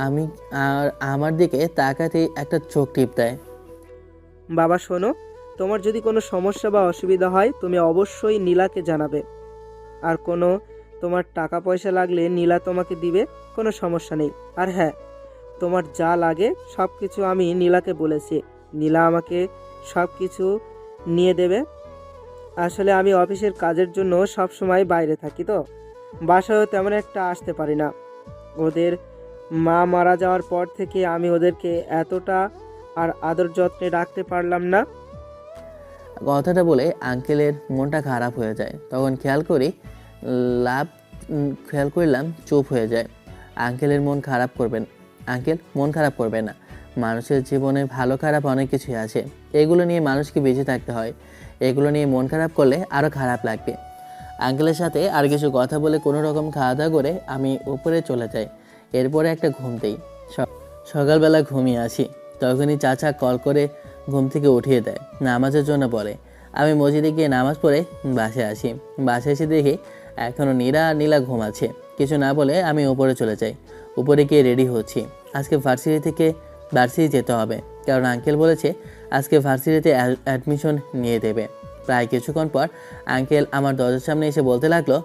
আমি আর আমার দিকে তাকাতেই একটা চোখ টিপ দেয়। বাবা শোনো, তোমার যদি কোনো সমস্যা বা অসুবিধা হয় তুমি অবশ্যই নীলাকে জানাবে। আর কোনো তোমার টাকা পয়সা লাগলে নীলা তোমাকে দিবে, কোনো সমস্যা নেই। আর হ্যাঁ, তোমার যা লাগে সব কিছু আমি নীলাকে বলেছি। নীলা আমাকে সব কিছু নিয়ে দেবে। আসলে আমি অফিসের কাজের জন্য সব সময় বাইরে থাকি, তো বাসায়ও তেমন একটা আসতে পারি না। ওদের মা মারা যাওয়ার পর থেকে আমি ওদেরকে এতটা আর আদর যত্নে রাখতে পারলাম না। কথাটা বলে আঙ্কেলের মনটা খারাপ হয়ে যায়। তখন খেয়াল করলাম চুপ হয়ে যায়। আঙ্কেলের মন খারাপ করবেন, আঙ্কেল মন খারাপ করবে না। মানুষের জীবনে ভালো খারাপ অনেক কিছুই আছে, এগুলো নিয়ে মানুষকে বেঁচে থাকতে হয়। এগুলো নিয়ে মন খারাপ করলে আরও খারাপ লাগবে। আঙ্কেলের সাথে আর কিছু কথা বলে কোনো রকম খাওয়া দাওয়া করে আমি উপরে চলে যাই। এরপরে একটা ঘুম দেই। সকালবেলা ঘুমিয়ে আসি। তখনই চাচা কল করে ঘুম থেকে উঠিয়ে দেয়, নামাজের জন্য বলে। আমি মসজিদে গিয়ে নামাজ পড়ে বাসায় আসি। বাসায় এসে দেখি এখনও নীলা ঘুমাচ্ছে। কিছু না বলে আমি উপরে চলে যাই। উপরে গিয়ে রেডি হচ্ছি। আজকে ভার্সিটি যেতে হবে, কারণ আঙ্কেল বলেছে আজকে ভার্সিটিতে অ্যাডমিশন নিয়ে দেবে। প্রায় কিছুক্ষণ পর আঙ্কেল আমার দরজার সামনে এসে বলতে লাগলো,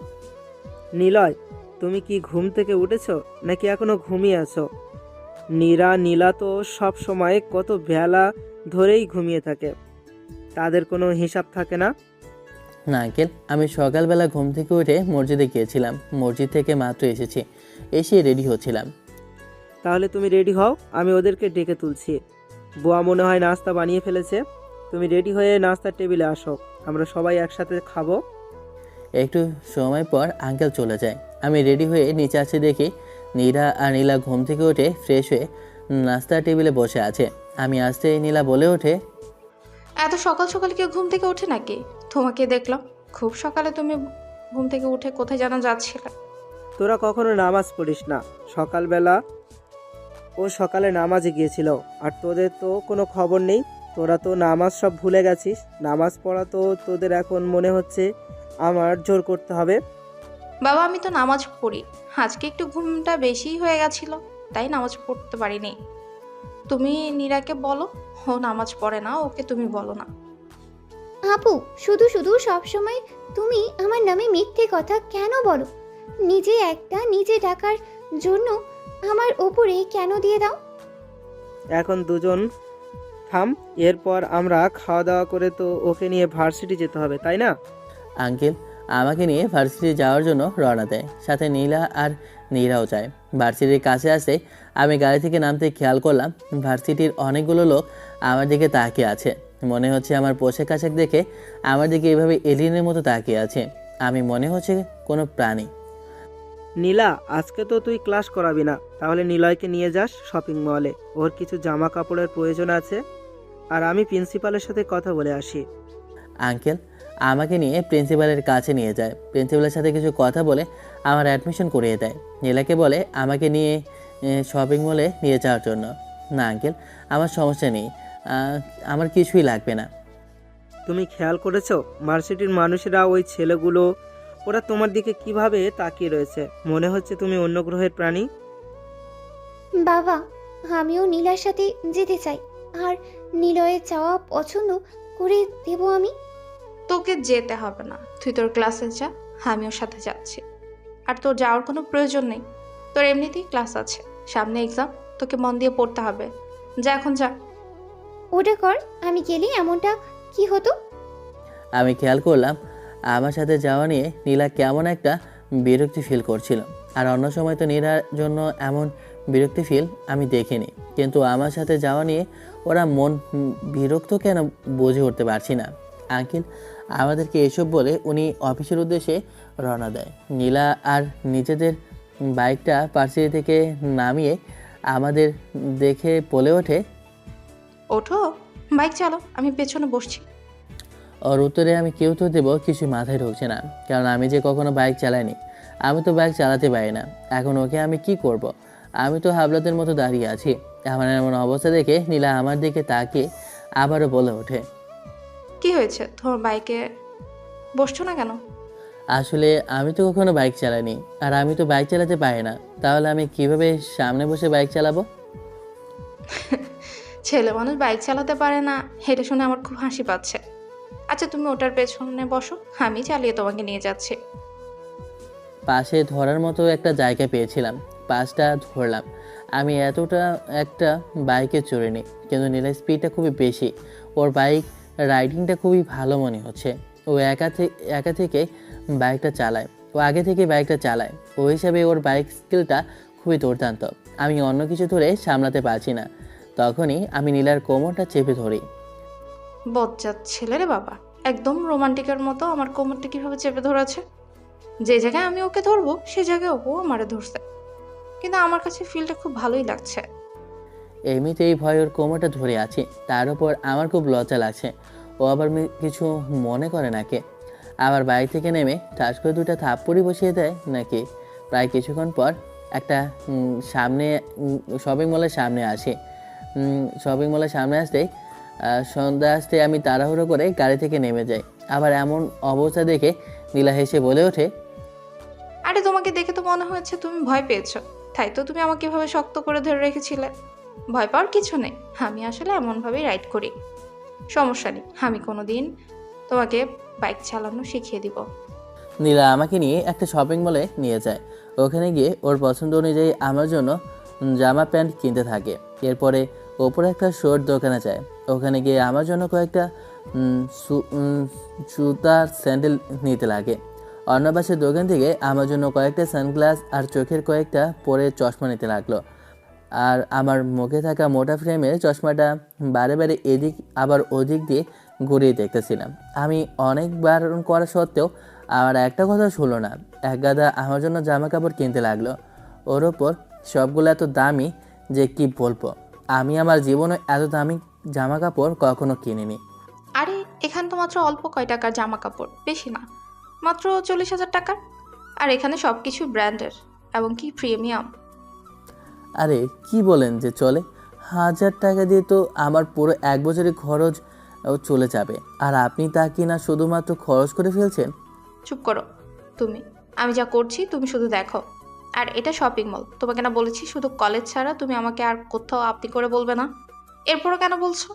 নিলয়, তুমি কি ঘুম থেকে উঠেছো নাকি এখনো ঘুমিয়ে আছো? নীলা তো সব সময় কত বেলা ধরেই ঘুমিয়ে থাকে, তাদের কোনো হিসাব থাকে না। না আঙ্কেল, আমি সকালবেলা ঘুম থেকে উঠে মসজিদে গিয়েছিলাম। মসজিদ থেকে মাত্র এসেছি, এসে রেডি হচ্ছিলাম। তাহলে তুমি রেডি হও, আমি ওদেরকে ডেকে তুলছি। বুয়া মনে হয় নাস্তা বানিয়ে ফেলেছে। তুমি রেডি হয়ে নাস্তার টেবিলে আসো, আমরা সবাই একসাথে খাবো। একটু সময় পর আঙ্কেল চলে যায়। আমি রেডি হয়ে নিচে আসে দেখি নীলা ঘুম থেকে উঠে ফ্রেশ হয়ে নাস্তার টেবিলে বসে আছে। আমি আসতেই নীলা বলে ওঠে, এত সকাল সকাল কেউ ঘুম থেকে ওঠে নাকি? তোমাকে দেখলাম খুব সকালে, তুমি ঘুম থেকে উঠে কোথায় যেন যাচ্ছিলে। তোরা কখনো নামাজ পড়িস না। সকালে নামাজে গিয়েছিল, আর তোদের তো কোনো খবর নেই। তোরা তো নামাজ সব ভুলে গেছিস। নামাজ পড়া তো তোদের এখন মনে হচ্ছে আমার জোর করতে হবে। বাবা, আমি তো নামাজ পড়ি। আজকে একটু ঘুমটা বেশিই হয়ে গেছিল, তাই নামাজ পড়তে পারিনি। তুমি নীরাকে বলো, ও নামাজ পড়ে না, ওকে তুমি বলো না। আপু, শুধু শুধু সব সময় তুমি আমার নামে মিথ্যে কথা কেন বলো? নিজে ডাকার জন্য আমার ওপরে কেন দিয়ে দাও? এখন দুজন থাম, এরপর আমরা খাওয়া দাওয়া করে তো ওকে নিয়ে ভার্সিটি যেতে হবে, তাই না? আঙ্কেল আমাকে নিয়ে ভার্সিটি যাওয়ার জন্য রওনা দেয়, সাথে নীলা আর নীরাও যায়। ভার্সিটির কাছে আসে আমি গাড়ি থেকে নামতে খেয়াল করলাম ভার্সিটির অনেকগুলো লোক আমার দিকে তাকিয়ে আছে। মনে হচ্ছে আমার পোশাক আশাক দেখে আমার দিকে এভাবে এলিয়েনের মতো তাকিয়ে আছে। আমি মনে হচ্ছে কোনো প্রাণী। নীলা, আজকে তো তুই ক্লাস করাবি না, তাহলে নিলয়কে নিয়ে যাস শপিং মলে, ওর কিছু জামা কাপড়ের প্রয়োজন আছে, আর আমি প্রিন্সিপালের সাথে কথা বলে আসি। আঙ্কেল আমাকে নিয়ে প্রিন্সিপালের কাছে নিয়ে যায়। প্রিন্সিপালের সাথে কিছু কথা বলে আমার অ্যাডমিশন করিয়ে দেয়। নীলাকে বলে আমাকে নিয়ে শপিং মলে নিয়ে যাওয়ার জন্য। না আঙ্কেল, আমার সমস্যা নেই, আমার কিছুই লাগবে না। তুমি খেয়াল করেছো ভার্সিটির মানুষেরা, ওই ছেলেগুলো, ওরা তোমার দিকে কিভাবে তাকিয়ে রয়েছে? মনে হচ্ছে তুমি অন্য গ্রহের প্রাণী। বাবা, আমিও নীলার সাথে যেতে চাই, আর নিলয়ের চাওয়া পছন্দ করে দেব আমি। তোকে যেতে হবে না, তুই তোর ক্লাসে যা, আমি ওর সাথে যাচ্ছি। আর তোর যাওয়ার কোনো প্রয়োজন নেই, তোর এমনিতেই ক্লাস আছে, সামনে এক্সাম, তোকে মন দিয়ে পড়তে হবে। যা এখন যা। ওটা কর, আমি গেলে এমনটা কি হতো? আমি খেয়াল করলাম আমার সাথে যাওয়া নিয়ে নীলা কেমন একটা বিরক্তি ফিল করছিল। আর অন্য সময় তো নীলার জন্য এমন বিরক্তি ফিল আমি দেখিনি, কিন্তু আমার সাথে যাওয়া নিয়ে ওরা বিরক্ত কেন বুঝে উঠতে পারছি না। আঙ্কেল আমাদেরকে এসব বলে উনি অফিসের উদ্দেশ্যে রওনা দেয়। নীলা আর নিজেদের বাইকটা পার্সিটি থেকে নামিয়ে আমাদের দেখে বলে ওঠে, ওঠো, বাইক চালো, আমি পেছনে বসছি। ওর উত্তরে আমি কেউ তো দেবো কিছু মাথায় ঢুকছে না, কারণ আমি যে কখনো বাইক চালাইনি। আমি তো বাইক চালাতে পারি না, এখন ওকে আমি কি করব। আমি তো হাবলাতের মতো দাঁড়িয়ে আছি। আমার এমন অবস্থা দেখে নীলা আমার দিকে তাকিয়ে আবারও বলে ওঠে, কি হয়েছে, তোমার বাইকে বসছো না কেন? আসলে আমি তো কখনো বাইক চালাইনি, আর আমি তো বাইক চালাতে পারি না, তাহলে আমি কিভাবে সামনে বসে বাইক চালাবো? ছেলে মানুষ বাইক চালাতে পারে না, এটা শুনে আমার খুব হাসি পাচ্ছে। আচ্ছা তুমি ওটার পেছনে বসো, আমি চালিয়ে তোমাকে নিয়ে যাচ্ছি। পাশে ধরার মতো একটা জায়গা পেয়েছিলাম, পাশটা ধরলাম। আমি এতটা একটা বাইকে চড়িনি, কিন্তু নীলার স্পিডটা খুবই বেশি। ওর বাইক রাইডিংটা খুবই ভালো মনে হচ্ছে। ও একা থেকে বাইকটা চালায়, ও আগে থেকে বাইকটা চালায়। ও হিসাবে ওর বাইক স্কিলটা খুবই দুর্দান্ত। আমি অন্য কিছু ধরে সামলাতে পারছি না। তখনই আমি নীলার কোমরটা চেপে ধরি। বজ্জাত ছেলে রে বাবা, একদম রোমান্টিকের মতো আমার কোমরটা কিভাবে চেপে ধরেছে। যে জায়গায় আমি ওকে ধরবো সে জায়গায় ও আমারে ধরছে, কিন্তু আমার কাছে ফিলটা খুব ভালোই লাগছে। এমনিতেই ভয় ওর কোমরটা ধরে আছি, তার উপর আমার খুব লজ্জা লাগছে। ও আবার কিছু মনে করে নাকি, আবার বাড়ি থেকে নেমে ঠাস করে দুটা থাপ্পড়ি বসিয়ে দেয় নাকি। প্রায় কিছুক্ষণ পর একটা সামনে শপিং মলের সামনে আসি। শপিং মলের সামনে আসতেই সন্ধ্যা আসতে আমি তাড়াহুড়ো করে গাড়ি থেকে নেমে যাই। আবার এমন অবস্থা দেখে নীলা হেসে বলে ওঠে, আরে তোমাকে দেখে তো মনে হয়েছে তুমি ভয় পেয়েছো, তাই তো তুমি আমাকে এভাবে শক্ত করে ধরে রেখেছিলে। ভয় পাওয়ার কিছু নেই, আমি আসলে এমনভাবেই রাইড করি। সমস্যা নেই, আমি কোনোদিন তোমাকে বাইক চালানো শিখিয়ে দিব। নীলা আমাকে নিয়ে একটা শপিং মলে নিয়ে যায়। ওখানে গিয়ে ওর পছন্দ অনুযায়ী আমার জন্য জামা প্যান্ট কিনতে থাকে। এরপরে ওপরে একটা শর্ট দোকানে যায়। ওখানে গিয়ে আমার জন্য কয়েকটা জুতার স্যান্ডেল নিতে লাগে। অন্য পাশের দোকান থেকে আমার জন্য কয়েকটা সানগ্লাস আর চোখের কয়েকটা পরে চশমা নিতে লাগলো। আর আমার মুখে থাকা মোটা ফ্রেমের চশমাটা বারে বারে এদিক আবার ওদিক দিয়ে ঘুরিয়ে দেখতেছিলাম। আমি অনেক বারণ করা সত্ত্বেও আমার একটা কথা শুনলো না। এক গাদা আমার জন্য জামা কাপড় কিনতে লাগলো। ওর ওপর সবগুলো এত দামি যে কি বলবো। আমি আমার জীবনে এত দামি জামা কাপড় কখনো কিনিনি। আরে এখানে তো মাত্র অল্প কয় টাকার জামা কাপড়, বেশি না, মাত্র 40,000 টাকার। আর এখানে সব কিছু ব্র্যান্ডের এবং কি প্রিমিয়াম। আরে কি বলেন যে চলে? 1000 টাকা দিয়ে তো আমার পুরো 1 বছরের খরচ চলে যাবে, আর আপনি তা কিনা শুধুমাত্র খরচ করে ফেলছেন। চুপ করো তুমি, আমি যা করছি তুমি শুধু দেখো। আর এটা শপিং মল, তোমাকে না বলেছি শুধু কলেজ ছাড়া তুমি আমাকে আর কোথাও আপনি করে বলবে না। এরপরও কেন বলছো?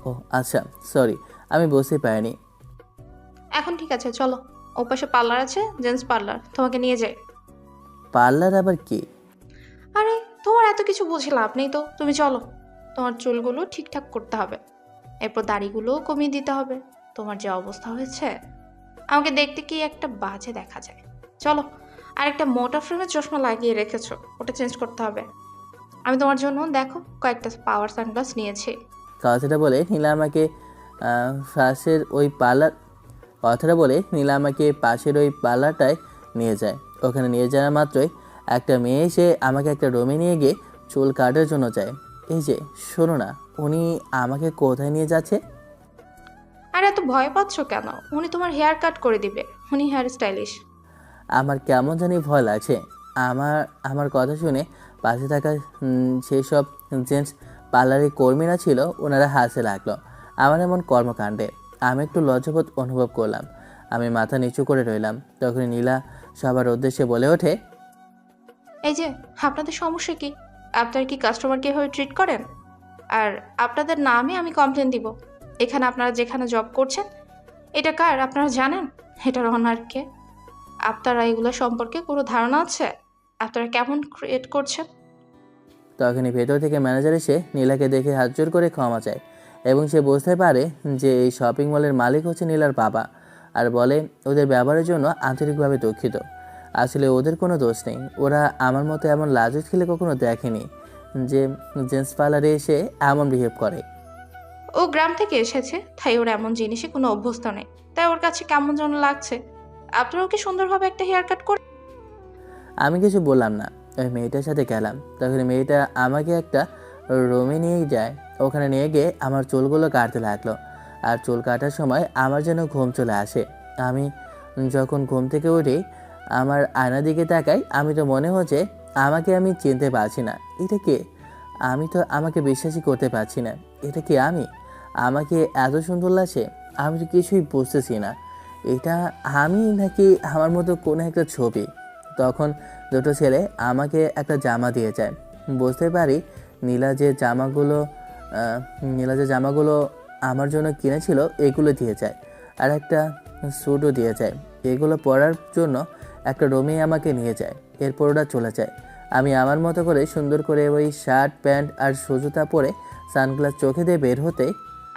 ও আচ্ছা, সরি, আমি বুঝতে পারিনি। এখন ঠিক আছে চলো, ও পাশে পার্লার আছে, জেন্টস পার্লার, তোমাকে নিয়ে যাই। পার্লার আবার কি? আরে তোমার এত কিছু বুঝে লাভ নেই তো, তুমি চলো, তোমার চুলগুলো ঠিকঠাক করতে হবে। এরপর দাড়িগুলোও কমিয়ে দিতে হবে। তোমার যে অবস্থা হয়েছে, আমাকে দেখতে কি একটা বাজে দেখা যায়। চলো, আর একটা মোটা ফ্রেমের চশমা লাগিয়ে রেখেছো, ওটা চেঞ্জ করতে হবে। আমি তোমার জন্য দেখো কয়েকটা পাওয়ার সানগ্লাস নিয়েছি। কথাটা বলে নীলা আমাকে পাশের ওই পার্লার কথাটা বলে নীলা আমাকে পাশের ওই পার্লারটায় নিয়ে যায়। ওখানে নিয়ে যাওয়া মাত্রই একটা মেয়ে এসে আমাকে একটা রুমে নিয়ে গিয়ে চুল কাটার জন্য যায়। এই যে শোনো না, উনি আমাকে কোথায় নিয়ে যাচ্ছে? আর এত ভয় পাচ্ছ কেন? উনি তোমার হেয়ার কাট করে দিবে, উনি হেয়ার স্টাইলিশ। আমার কেমন জানি ভয় লাগছে। আমার আমার কথা শুনে পাশে থাকা সেই সব জেন্টস পার্লারের কর্মীরা ছিল, ওনারা হাসতে লাগলো আমার এমন কর্মকাণ্ডে। আমি একটু লজ্জাবোধ অনুভব করলাম। আমি মাথা নিচু করে রইলাম। তখন নীলা সবার উদ্দেশ্যে বলে ওঠে, এই যে, আপনাদের সমস্যা কি? আপনারা কি কাস্টমারকে এভাবে ট্রিট করেন? আর আপনাদের নামে আমি কমপ্লেন দিব। এখানে আপনারা যেখানে জব করছেন, এটা কার আপনারা জানেন? এটার ওনার কে? আপনারা এগুলো সম্পর্কে কোনো ধারণা আছে? আপনারা কেমন ক্রিয়েট করছেন? তখনই ভেতর থেকে ম্যানেজার এসে নীলাকে দেখে হাত জোর করে ক্ষমা চায় এবং সে বুঝতে পারে যে এই শপিং মলের মালিক হচ্ছে নীলার বাবা, আর বলে ওদের ব্যবহারের জন্য আন্তরিকভাবে দুঃখিত। আসলে ওদের কোনো দোষ নেই। ওরা আমার মতো এমন লাজুক ছেলে কখনো দেখেনি যে জেন্টস পার্লারে এসে এমন বিহেভ করে। ও গ্রাম থেকে এসেছে, তাই ওর এমন জিনিসে কোনো অভ্যস্ত নেই, তাই ওর কাছে কেমন যেন লাগছে। আপনারা ওকে সুন্দরভাবে একটা হেয়ার কাট করে। আমি কিছু বললাম না, ওই মেয়েটার সাথে গেলাম। তখন মেয়েটা আমাকে একটা রুমে নিয়ে যায়। ওখানে নিয়ে গিয়ে আমার চুলগুলো কাটতে লাগলো। আর চুল কাটার সময় আমার যেন ঘুম চলে আসে। আমি যখন ঘুম থেকে উঠি আমার আয়নার দিকে তাকাই, আমি তো মনে হচ্ছে আমাকে আমি চিনতে পারছি না। এটা কে? আমি তো আমাকে বিশ্বাসই করতে পারছি না। এটা কি আমি? আমাকে এত সুন্দর লাগছে, আমি তো কিছুই বুঝতেছি না। এটা আমি নাকি আমার মতো কোনো একটা ছবি। তখন দুটো ছেলে আমাকে একটা জামা দিয়ে যায়। বুঝতে পারি নীলা যে জামাগুলো আমার জন্য কিনেছিল এগুলো দিয়ে যায়, আর একটা স্যুটও দিয়ে যায়। এগুলো পরার জন্য একটা রুমে আমাকে নিয়ে যায়। এরপর ওরা চলে যায়। আমি আমার মতো করে সুন্দর করে ওই শার্ট প্যান্ট আর সুজুতা পরে সানগ্লাস চোখে দিয়ে বের হতে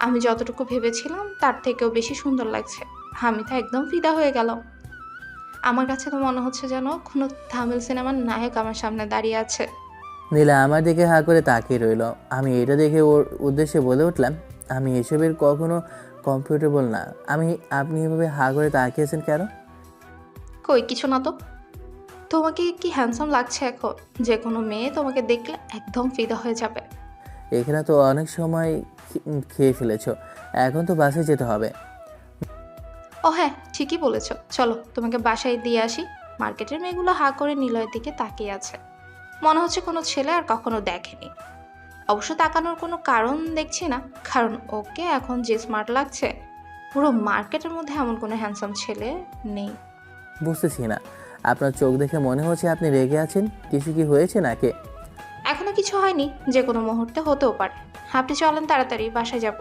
আমি যতটুকু ভেবেছিলাম তার থেকেও বেশি সুন্দর লাগছে। আমি তো একদম ফিদা হয়ে গেলাম। আমার কাছে তো মনে হচ্ছে যেন কোনো তামিল সিনেমার নায়ক আমার সামনে দাঁড়িয়ে আছে। নীলা আমার দিকে হা করে তাকিয়ে রইল। আমি এটা দেখে ওর উদ্দেশ্যে বলে উঠলাম, আমি এসবের কখনো কমফোর্টেবল না। আপনি এভাবে হা করে তাকিয়েছেন কেন? কই কিছু না তো। তোমাকে কি হ্যান্ডসাম লাগছে এখন? যে কোনো মেয়ে তোমাকে দেখলে একদম ফিদা হয়ে যাবে। এখানে তো অনেক সময় খেয়ে ফেলেছো, এখন তো বাসে যেতে হবে। ও হ্যাঁ, ঠিকই বলেছ। চলো তোমাকে বাসায় দিয়ে আসি। মার্কেটের মেয়েগুলো হা করে নিলয়ের দিকে তাকিয়ে আছে, মনে হচ্ছে কোনো ছেলে আর কখনো দেখেনি। অবশ্য তাকানোর কোনো কারণ দেখছি না, কারণ ওকে এখন যে স্মার্ট লাগছে, পুরো মার্কেটের মধ্যে এমন কোনো হ্যান্ডসাম ছেলে নেই। বুঝতেছি না, আপনার চোখ দেখে মনে হচ্ছে আপনি রেগে আছেন। কিছু কি হয়েছে নাকি? এখনো কিছু হয়নি, যে কোনো মুহূর্তে হতেও পারে। আপনি চলেন তাড়াতাড়ি, বাসায় যাব।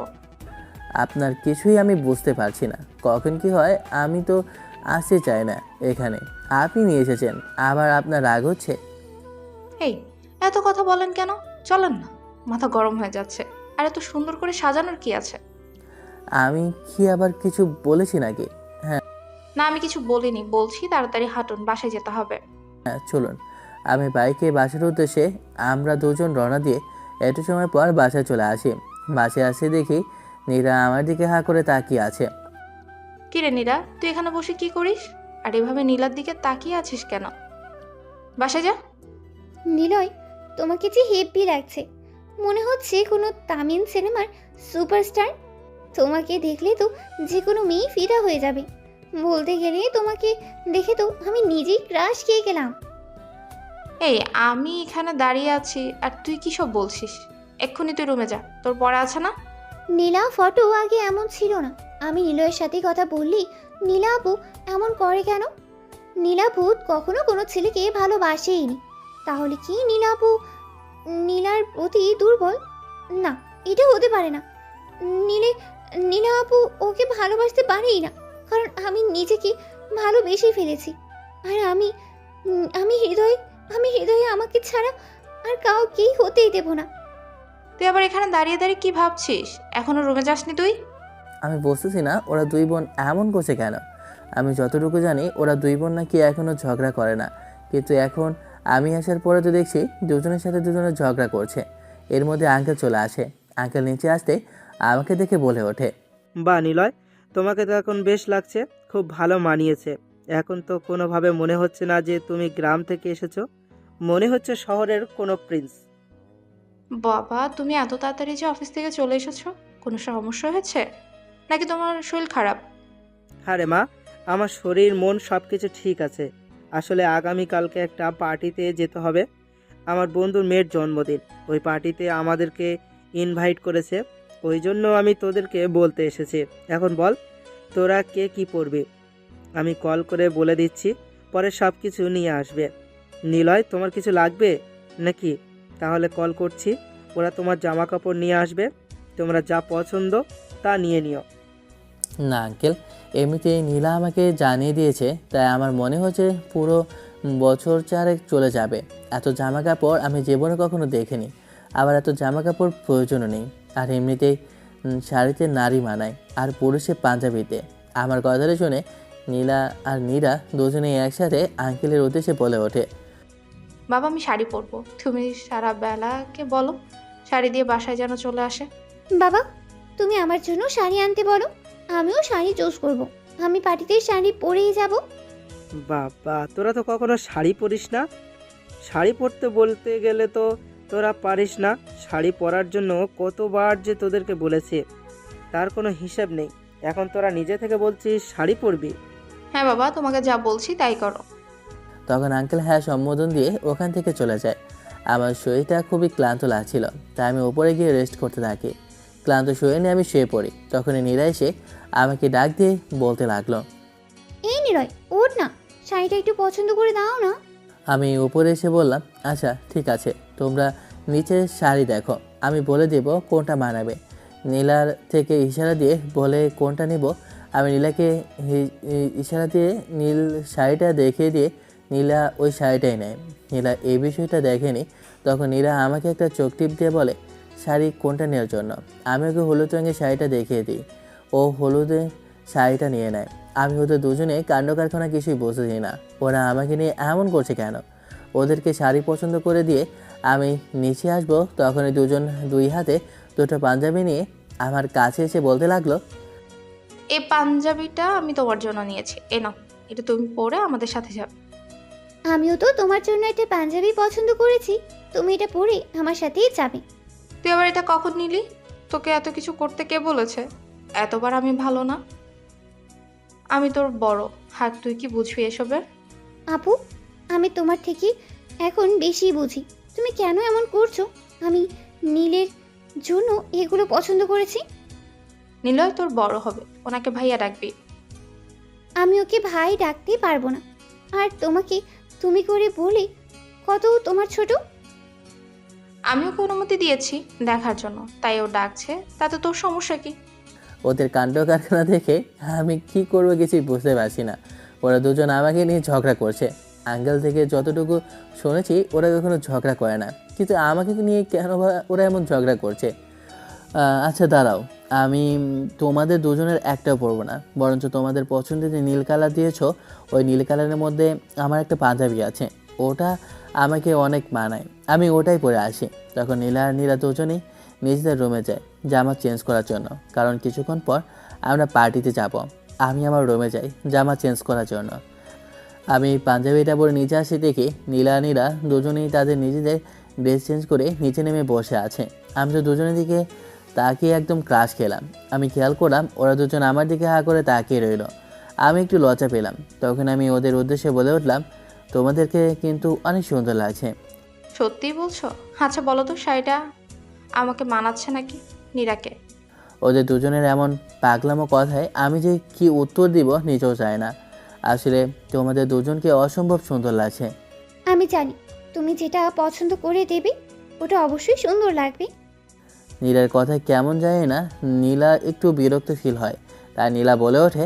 আপনার কিছুই আমি বুঝতে পারছি না। কখন কি হয় আমি তো আসতে চাই না এখানে। আপনি নিয়ে এসেছেন, আবার আপনার রাগ হচ্ছে? এই, এত কথা বলেন কেন? চলেন না, মাথা গরম হয়ে যাচ্ছে। আর এত সুন্দর করে সাজানোর কি আছে? আমি কি আবার কিছু বলেছি নাকি? না, আমি কিছু বলিনি, বলছি তাড়াতাড়ি হাঁটুন, বাসায় যেতে হবে। হ্যাঁ চলুন। আমি বাইকে বাসার উদ্দেশ্যে আমরা দুজন রওনা দিয়ে একটু সময় পর বাসায় চলে আসি। বাসায় আসে দেখি নীরা আমার দিকে হা করে তাকিয়ে আছে। কিরে নীরা, তুই এখানে বসে কি করিস? আর এভাবে নীলার দিকে তাকিয়ে আছিস কেন? বাসায় যা। নিলয়, তোমাকে যে হেব্বি লাগছে, মনে হচ্ছে কোনো তামিল সিনেমার সুপারস্টার। তোমাকে দেখলে তো যে কোনো মেয়ে ফিদা হয়ে যাবে। বলতে গেলে তোমাকে দেখে তো আমি নিজেই ক্রাশ খেয়ে গেলাম। এই, আমি এখানে দাঁড়িয়ে আছি আর তুই কি সব বলছিস? এক্ষুনি তুই রুমে যা, তোর পড়া আছে না? নীলা ফটো আগে এমন ছিল না। আমি নিলয়ের সাথে কথা বললি নীলা আপু এমন করে কেন? নীলা ভূত কখনো কোনো ছেলেকে ভালোবাসেইনি। তাহলে কি নীলা আপু নীলার প্রতি দুর্বল? না, এটা হতে পারে না। নীলা আপু ওকে ভালোবাসতে পারেই না, কারণ আমি নিজেকে ভালোবেসে ফেলেছি। আর আমি হৃদয়ে আমাকে ছাড়া আর কাউকেই হতেই দেব না। তুই আবার এখানে দাঁড়িয়ে দাঁড়িয়ে কি ভাবছিস? এখনো রুমে যাসনি তুই? আমি বুঝতেছি না ওরা দুই বোন এমন করছে কেন। আমি যতটুকু জানি ওরা দুই বোন নাকি এখনও ঝগড়া করে না, কিন্তু এখন আমি আসার পরে তো দেখছি দুজনের সাথে দুজনের ঝগড়া করছে। এর মধ্যে আঙ্কেল চলে আসে। আঙ্কেল নিচে আসতে আমাকে দেখে বলে ওঠে, বা নিলয়, তোমাকে তো এখন বেশ লাগছে, খুব ভালো মানিয়েছে। এখন তো কোনোভাবে মনে হচ্ছে না যে তুমি গ্রাম থেকে এসেছো, মনে হচ্ছে শহরের কোনো প্রিন্স। বাবা, তুমি এত তাড়াতাড়ি যে অফিস থেকে চলে এসেছো, কোনো সমস্যা হয়েছে নাকি তোমার শরীর খারাপ? আরে মা, আমার শরীর মন সব কিছু ঠিক আছে। আসলে আগামীকালকে একটা পার্টিতে যেতে হবে, আমার বন্ধুর মেয়ের জন্মদিন। ওই পার্টিতে আমাদেরকে ইনভাইট করেছে, ওই জন্য আমি তোদেরকে বলতে এসেছি। এখন বল, তোরা কে কি পরবি? আমি কল করে বলে দিচ্ছি, পরে সব কিছু নিয়ে আসবে। নিলয়, তোমার কিছু লাগবে নাকি? তাহলে কল করছি, ওরা তোমার জামা কাপড় নিয়ে আসবে, তোমরা যা পছন্দ তা নিয়ে নিও। না আঙ্কেল, এমনিতেই নীলা আমাকে জানিয়ে দিয়েছে, তাই আমার মনে হচ্ছে পুরো বছর চারেক চলে যাবে। এত জামা কাপড় আমি জীবনে কখনো দেখিনি, আবার এত জামা কাপড় প্রয়োজনও নেই। আর এমনিতেই শাড়িতে নারী মানায়, আর পুরুষে পাঞ্জাবিতে। আমার কথাটা শুনে নীলা আর নীরা দুজনেই একসাথে আঙ্কেলের উদ্দেশ্যে বলে ওঠে, বাবা, আমি শাড়ি পরবো। তুমি সারা বেলাকে বলো শাড়ি দিয়ে বাসায় যেন চলে আসে। বাবা, তুমি আমার জন্য শাড়ি আনতে বলো, আমিও শাড়ি চুজ করব। আমি পার্টিতে শাড়ি পরেই যাব। বাবা, তোরা তো কখনো শাড়ি পরিস না। শাড়ি পরতে বলতে গেলে তো তোরা পারিস না। শাড়ি পরার জন্য কতবার যে তোদেরকে বলেছে, তার কোনো হিসাব নেই। এখন তোরা নিজে থেকে বলছিস শাড়ি পরবি। হ্যাঁ বাবা, তোমাকে যা বলছি তাই করো। তখন আঙ্কেল হ্যাঁ সম্বোধন দিয়ে ওখান থেকে চলে যায়। আমার শরীরটা খুবই ক্লান্ত লাগছিল, তাই আমি উপরে গিয়ে রেস্ট করতে থাকি। ক্লান্ত শরীর নিয়ে আমি শুয়ে পড়ি। তখনই নীরা এসে আমাকে ডাক দিয়ে বলতে লাগলো, এই নিলয়, ওঠ না, শাড়িটা একটু পছন্দ করে দাও না। আমি উপরে এসে বললাম, আচ্ছা ঠিক আছে, তোমরা নিচে শাড়ি দেখো, আমি বলে দেব কোনটা মানাবে। নীলার থেকে ইশারা দিয়ে বলে কোনটা নিব। আমি নীলাকে ইশারা দিয়ে নীল শাড়িটা দেখিয়ে দিয়ে নীলা ওই শাড়িটাই নেয়। নীলা এই বিষয়টা দেখেনি। তখন নীলা আমাকে একটা চোখ টিপ দিয়ে বলে, শাড়ি কোনটা নেওয়ার জন্য। আমি ওকে হলুদ রঙের শাড়িটা দেখিয়ে দিই, ও হলুদে শাড়িটা নিয়ে নেয়। আমি ওদের দুজনে কাণ্ড কারখানা কিছুই বুঝেছি না, ওরা আমাকে নিয়ে এমন করছে কেন। ওদেরকে শাড়ি পছন্দ করে দিয়ে আমি নিচে আসবো, তখনই দুজন দুই হাতে দুটো পাঞ্জাবি নিয়ে আমার কাছে এসে বলতে লাগলো, এই পাঞ্জাবিটা আমি তোমার জন্য নিয়েছি, এ নাও, এটা তুমি পরে আমাদের সাথে যাবে। আমিও তো তোমার জন্য একটা পাঞ্জাবি পছন্দ করেছি, তুমি এটা পরে আমার সাথেই যাবে। তুই আবার এটা কখন নিলি? তোকে এত কিছু করতে কে বলেছে? এতবার আমি ভালো না? আমি তোর বড়, হাত তুই কি বুঝবি এসবের? আপু, আমি তোমার থেকে এখন বেশি বুঝি। তুমি কেন এমন করছো? আমি নীলের জন্য এগুলো পছন্দ করেছি। নিলয় তোর বড় হবে, ওনাকে ভাইয়া ডাকবি। আমি ওকে ভাই ডাকতে পারবো না, আর তোমাকে তুমি করে বলে কত তোমার ছোট। আমি ওকে অনুমতি দিয়েছি দেখার জন্য, তাই ও ডাকছে, তাতে তোর সমস্যা কি? ওদের কাণ্ড কারখানা দেখে আমি কি করবো কিছুই বুঝতে পারছি না। ওরা দুজন আমাকে নিয়ে ঝগড়া করছে। আঙ্কেল থেকে যতটুকু শুনেছি ওরা কখনো ঝগড়া করে না, কিন্তু আমাকে নিয়ে কেন বা ওরা এমন ঝগড়া করছে। আচ্ছা দাঁড়াও, আমি তোমাদের দুজনের একটাও পরবো না, বরঞ্চ তোমাদের পছন্দের যে নীল কালার দিয়েছো ওই নীল কালারের মধ্যে আমার একটা পাঞ্জাবি আছে, ওটা আমাকে অনেক মানায়, আমি ওটাই পরে আসি। তখন নীলা আর নীরা দুজনেই নিজেদের রুমে যায় জামা চেঞ্জ করার জন্য, কারণ কিছুক্ষণ পর আমরা পার্টিতে যাব। আমি আমার রুমে যাই জামা চেঞ্জ করার জন্য। আমি পাঞ্জাবিটা পরে নিচে আসি দেখি নীলা নীরা দুজনেই তাদের নিজেদের ড্রেস চেঞ্জ করে নিচে নেমে বসে আছে। আমি তো দুজনের দিকে তাকিয়ে একদম ক্রাশ খেলাম। আমি খেয়াল করলাম ওরা দুজন আমার দিকে হা করে তাকিয়ে রইল। আমি একটু লজ্জা পেলাম। তখন আমি ওদের উদ্দেশ্যে বলে উঠলাম, তোমাদেরকে কিন্তু অনেক সুন্দর লাগছে। সত্যিই বলছো? আচ্ছা বলো তো, শাড়িটা আমাকে মানাচ্ছে নাকি নীরাকে? ওদের দুজনের এমন পাগলামো কথায় আমি যে কি উত্তর দিব নিজেও চাই না। আসলে তোমাদের দুজনকে অসম্ভব সুন্দর লাগছে। আমি জানি তুমি যেটা পছন্দ করে দেবে ওটা অবশ্যই সুন্দর লাগবে। নীলার কথায় কেমন যায় না, নীলা একটু বিরক্ত ফিল হয়। তাই নীলা বলে ওঠে,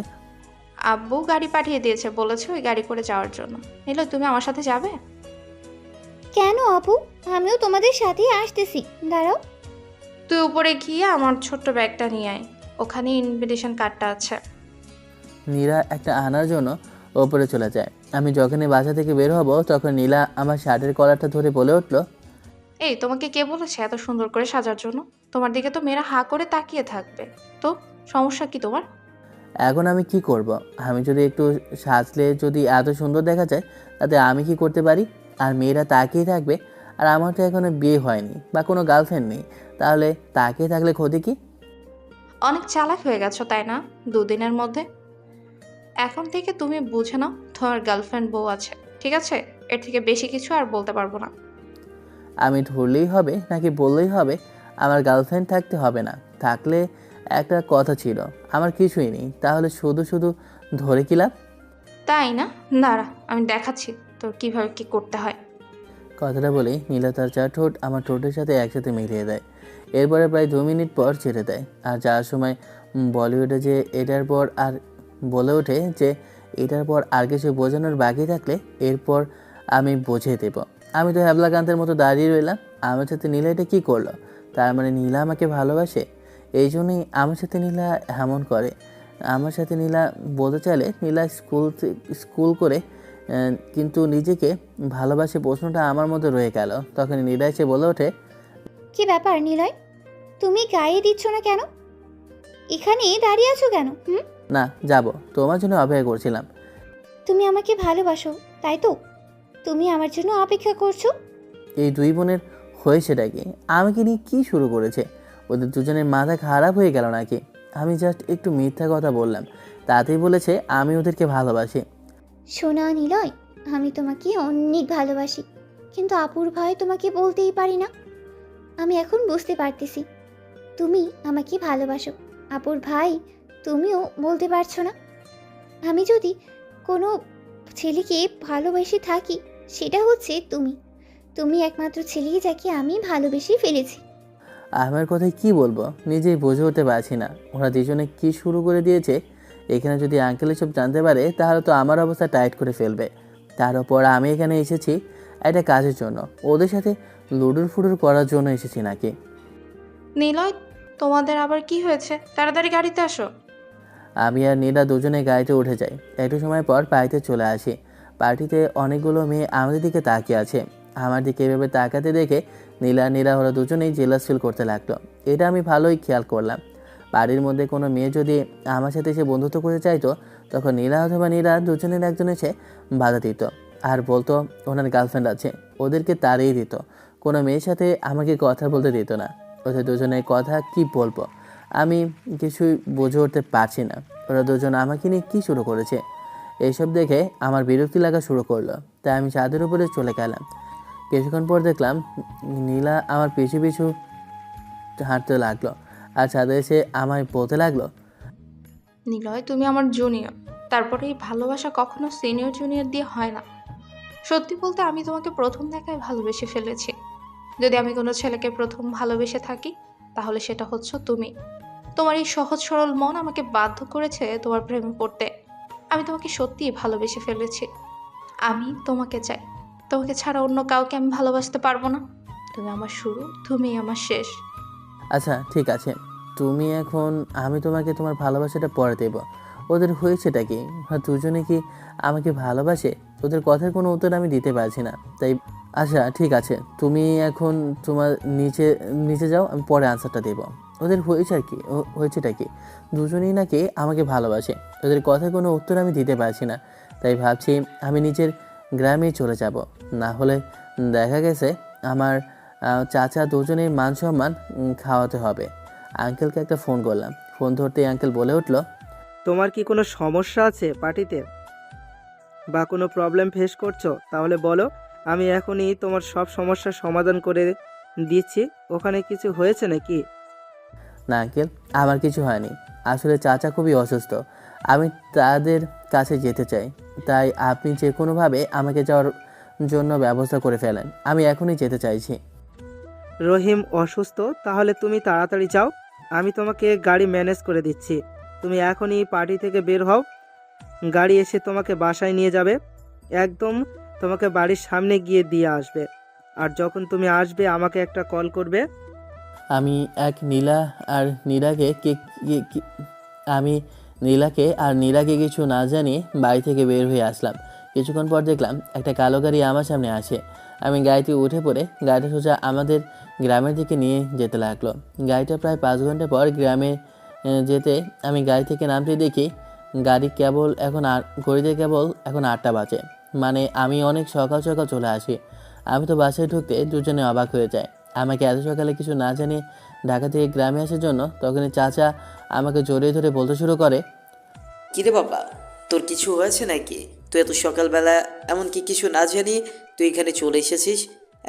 আব্বু গাড়ি পাঠিয়ে দিয়েছে, বলেছে ওই গাড়ি করে যাওয়ার জন্য। নিলয় তুমি আমার সাথে যাবে? কেন আপু, আমিও তোমাদের সাথেই আসতেছি, দাঁড়াও। তুই উপরে গিয়ে আমার ছোট্ট ব্যাগটা নিয়ে আয়, ওখানে ইনভিটেশন কার্ডটা আছে। নীলা একটা আনার জন্য ওপরে চলে যায়। আমি যখনই বাসা থেকে বের হব তখন নীলা আমার শার্টের কলারটা ধরে বলে উঠলো, এই তোমাকে কে বলেছে এত সুন্দর করে সাজার জন্য? তোমার দিকে তো মেয়েরা হা করে তাকিয়ে থাকবে। তো সমস্যা কি তোমার? এখন আমি কি করব? আমি যদি একটু সাজলে যদি এত সুন্দর দেখা যায়, তাতে আমি কি করতে পারি? আর মেয়েরা তাকিয়ে থাকবে। আর আমার তো এখনো বিয়ে হয়নি বা কোনো গার্লফ্রেন্ড নেই, তাহলে তাকিয়ে থাকলে ক্ষতি কি? অনেক চালাক হয়ে গেছো তাই না দুদিনের মধ্যে? এখন থেকে তুমি বুঝে নাও তোমার গার্লফ্রেন্ড বউ আছে, ঠিক আছে? এর থেকে বেশি কিছু আর বলতে পারবো না। আমি ধরলেই হবে নাকি বললেই হবে আমার গার্লফ্রেন্ড থাকতে হবে না? থাকলে একটা কথা ছিল, আমার কিছুই নেই, তাহলে শুধু শুধু ধরে কি লাভ? তাই না? দাঁড়া, আমি দেখাচ্ছি তোর কিভাবে কি করতে হয়। কথাটা বলেই নীলা তার চার ঠোঁট আমার ঠোঁটের সাথে একসাথে মিলিয়ে দেয়। এরপরে প্রায় 2 মিনিট পর ছেড়ে দেয়। আর যাওয়ার সময় বলিউডে যে এটার পর আর বলে ওঠে যে এটার পর আর কিছু বোঝানোর বাকি থাকলে এরপর আমি বুঝিয়ে দেব। আমি তো হ্যাবলাকান্তের মতো দাঁড়িয়ে রইলাম। আমার সাথে নীলা এটা কী করলো? তার মানে নীলা আমাকে ভালোবাসে, এই জন্যই আমার সাথে নীলা এমন করে। আমার সাথে নীলা বলতে চাইলে নীলা স্কুল করে কিন্তু নিজেকে ভালোবাসে প্রশ্নটা আমার মধ্যে রয়ে গেল। তখন নীলা এসে বলে ওঠে, কি ব্যাপার নিলয়, তুমি গায়ে দিচ্ছ না কেন? এখানে দাঁড়িয়ে আছো কেন? না যাব, তোমার জন্য অপেক্ষা করছিলাম। তুমি আমাকে ভালোবাসো তাই তো? তুমি আমার জন্য অপেক্ষা করছো? এই দুই বোনের হয়েছেটা কি? আমাকে নিয়ে কী শুরু করেছে? ওদের দুজনের মাথা খারাপ হয়ে গেল নাকি? আমি জাস্ট একটু মিথ্যা কথা বললাম, তাতেই বলেছে আমি ওদেরকে ভালোবাসি। শোনা নিলয়, আমি তোমাকে অনেক ভালোবাসি, কিন্তু আপুর ভয়ে তোমাকে বলতেই পারি না। আমি এখন বুঝতে পারতেছি তুমি আমাকে ভালোবাসো, আপুর ভাই তুমিও বলতে পারছো না। আমি যদি কোনো ছেলেকে ভালোবেসে থাকি, সেটা হচ্ছে তুমি। তুমি একমাত্র ছেলে যাকে আমি ভালোবেসে ফেলেছি। আমার কথায় কি বলবো নিজেই বুঝে উঠতে পারছি না। ওরা দুজনে কি শুরু করে দিয়েছে। এখানে যদি আঙ্কেল এসব জানতে পারে তাহলে তো আমার অবস্থা টাইট করে ফেলবে। তার উপর আমি এখানে এসেছি একটা কাজের জন্য, ওদের সাথে লুডুর ফুডুর করার জন্য এসেছি নাকি? নিলয়, তোমাদের আবার কি হয়েছে? তাড়াতাড়ি গাড়িতে আসো। আমি আর নীলা দুজনে গাড়িতে উঠে যাই। একটু সময় পর পার্টিতে চলে আসি। পার্টিতে অনেকগুলো মেয়ে আমাদের দিকে তাকিয়ে আছে। আমার দিকে এভাবে তাকাতে দেখে নীলা ওরা দুজনেই জেলাস ফিল করতে লাগলো। এটা আমি ভালোই খেয়াল করলাম। বাড়ির মধ্যে কোনো মেয়ে যদি আমার সাথে এসে বন্ধুত্ব করতে চাইতো, তখন নীলা অথবা নীলা দুজনের একজন এসে বাধা দিত আর বলতো ওনার গার্লফ্রেন্ড আছে, ওদেরকে তাড়িয়ে দিত। কোনো মেয়ের সাথে আমাকে কথা বলতে দিত না। ওদের দুজনের কথা কি বলবো, আমি কিছুই বুঝে উঠতে পারছি না। ওরা দুজন আমাকে নিয়ে কী শুরু করেছে। এইসব দেখে আমার বিরক্তি লাগা শুরু করলো। তাই আমি ছাদের উপরে চলে গেলাম। কিছুক্ষণ পর দেখলাম নীলা আমার পিছু পিছু হাঁটতে লাগলো আর ছাদে এসে আমায় বলতে লাগলো, নিলয়, তুমি আমার জুনিয়র, তারপরে এই ভালোবাসা কখনো সিনিয়র জুনিয়র দিয়ে হয় না। সত্যি বলতে আমি তোমাকে প্রথম দেখায় ভালোবেসে ফেলেছি। যদি আমি কোনো ছেলেকে প্রথম ভালোবেসে থাকি, তাহলে সেটা হচ্ছে তুমি। তোমার এই সহজ সরল মন আমাকে বাধ্য করেছে তোমার প্রেমে পড়তে। আমি তোমাকে সত্যিই ভালোবেসে ফেলেছি। আমি তোমাকে চাই। তোমাকে ছাড়া অন্য কাউকে আমি ভালোবাসতে পারবো না। তুমি আমার শুরু, তুমি আমার শেষ। আচ্ছা ঠিক আছে, তুমি এখন, আমি তোমাকে তোমার ভালোবাসাটা পরে দেবো। ওদের হয়েছেটা কি? দুজনে কি আমাকে ভালোবাসে? ওদের কথার কোনো উত্তর আমি দিতে পারছি না। তাই আচ্ছা ঠিক আছে, তুমি এখন তোমার নিচে নিচে যাও, আমি পরে আনসারটা দেবো। ওদের হয়েছে আর কি, হয়েছেটা কি? দুজনেই নাকি আমাকে ভালোবাসে। ওদের কথার কোনো উত্তর আমি দিতে পারছি না। তাই ভাবছি আমি নিজের গ্রামেই চলে যাব। না হলে দেখা গেছে আমার চাচা দুজনের মান সম্মান খাওয়াতে হবে। আঙ্কেলকে একটা ফোন করলাম। ফোন ধরতেই আঙ্কেল বলে উঠলো, তোমার কি কোনো সমস্যা আছে পার্টিতে, বা কোনো প্রবলেম ফেস করছো? তাহলে বলো, আমি এখনই তোমার সব সমস্যার সমাধান করে দিচ্ছি। ওখানে কিছু হয়েছে নাকি? না আঙ্কেল, আমার কিছু হয়নি। আসলে চাচা খুবই অসুস্থ, আমি তাদের কাছে যেতে চাই। তাই আপনি যে কোনোভাবে আমাকে যাওয়ার জন্য ব্যবস্থা করে ফেলেন, আমি এখনই যেতে চাইছি। রহিম অসুস্থ? তাহলে তুমি তাড়াতাড়ি যাও, আমি তোমাকে গাড়ি ম্যানেজ করে দিচ্ছি। তুমি এখনই পার্টি থেকে বের হও, গাড়ি এসে তোমাকে বাসায় নিয়ে যাবে, একদম তোমাকে বাড়ির সামনে গিয়ে দিয়ে আসবে। আর যখন তুমি আসবে আমাকে একটা কল করবে। আমি এক নীলা আর নীরাকে আমি নীলাকে আর নীরাকে কিছু না জানিয়ে বাড়ি থেকে বের হয়ে আসলাম। কিছুক্ষণ পর দেখলাম একটা কালো গাড়ি আমার সামনে আসে। আমি গাড়িতে উঠে পড়ে গাড়িটা সোজা আমাদের গ্রামের দিকে নিয়ে যেতে লাগলো। গাড়িটা প্রায় 5 ঘন্টা পর গ্রামে যেতে আমি গাড়ি থেকে নামতে দেখি ঘড়িতে কেবল এখন 8টা বাজে। মানে আমি অনেক সকাল সকাল চলে আসি। আমি তো বাসায় ঢুকতে দুজনে অবাক হয়ে যায়। আমাকে এত সকালে কিছু না জানিয়ে ঢাকা থেকে গ্রামে আসার জন্য। তখনই চাচা আমাকে জড়িয়ে ধরে বলতে শুরু করে, কিরে বাবা, তোর কিছু হয়েছে নাকি? তুই এত সকালবেলা এমনকি কিছু না জানিয়ে তুই এখানে চলে এসেছিস।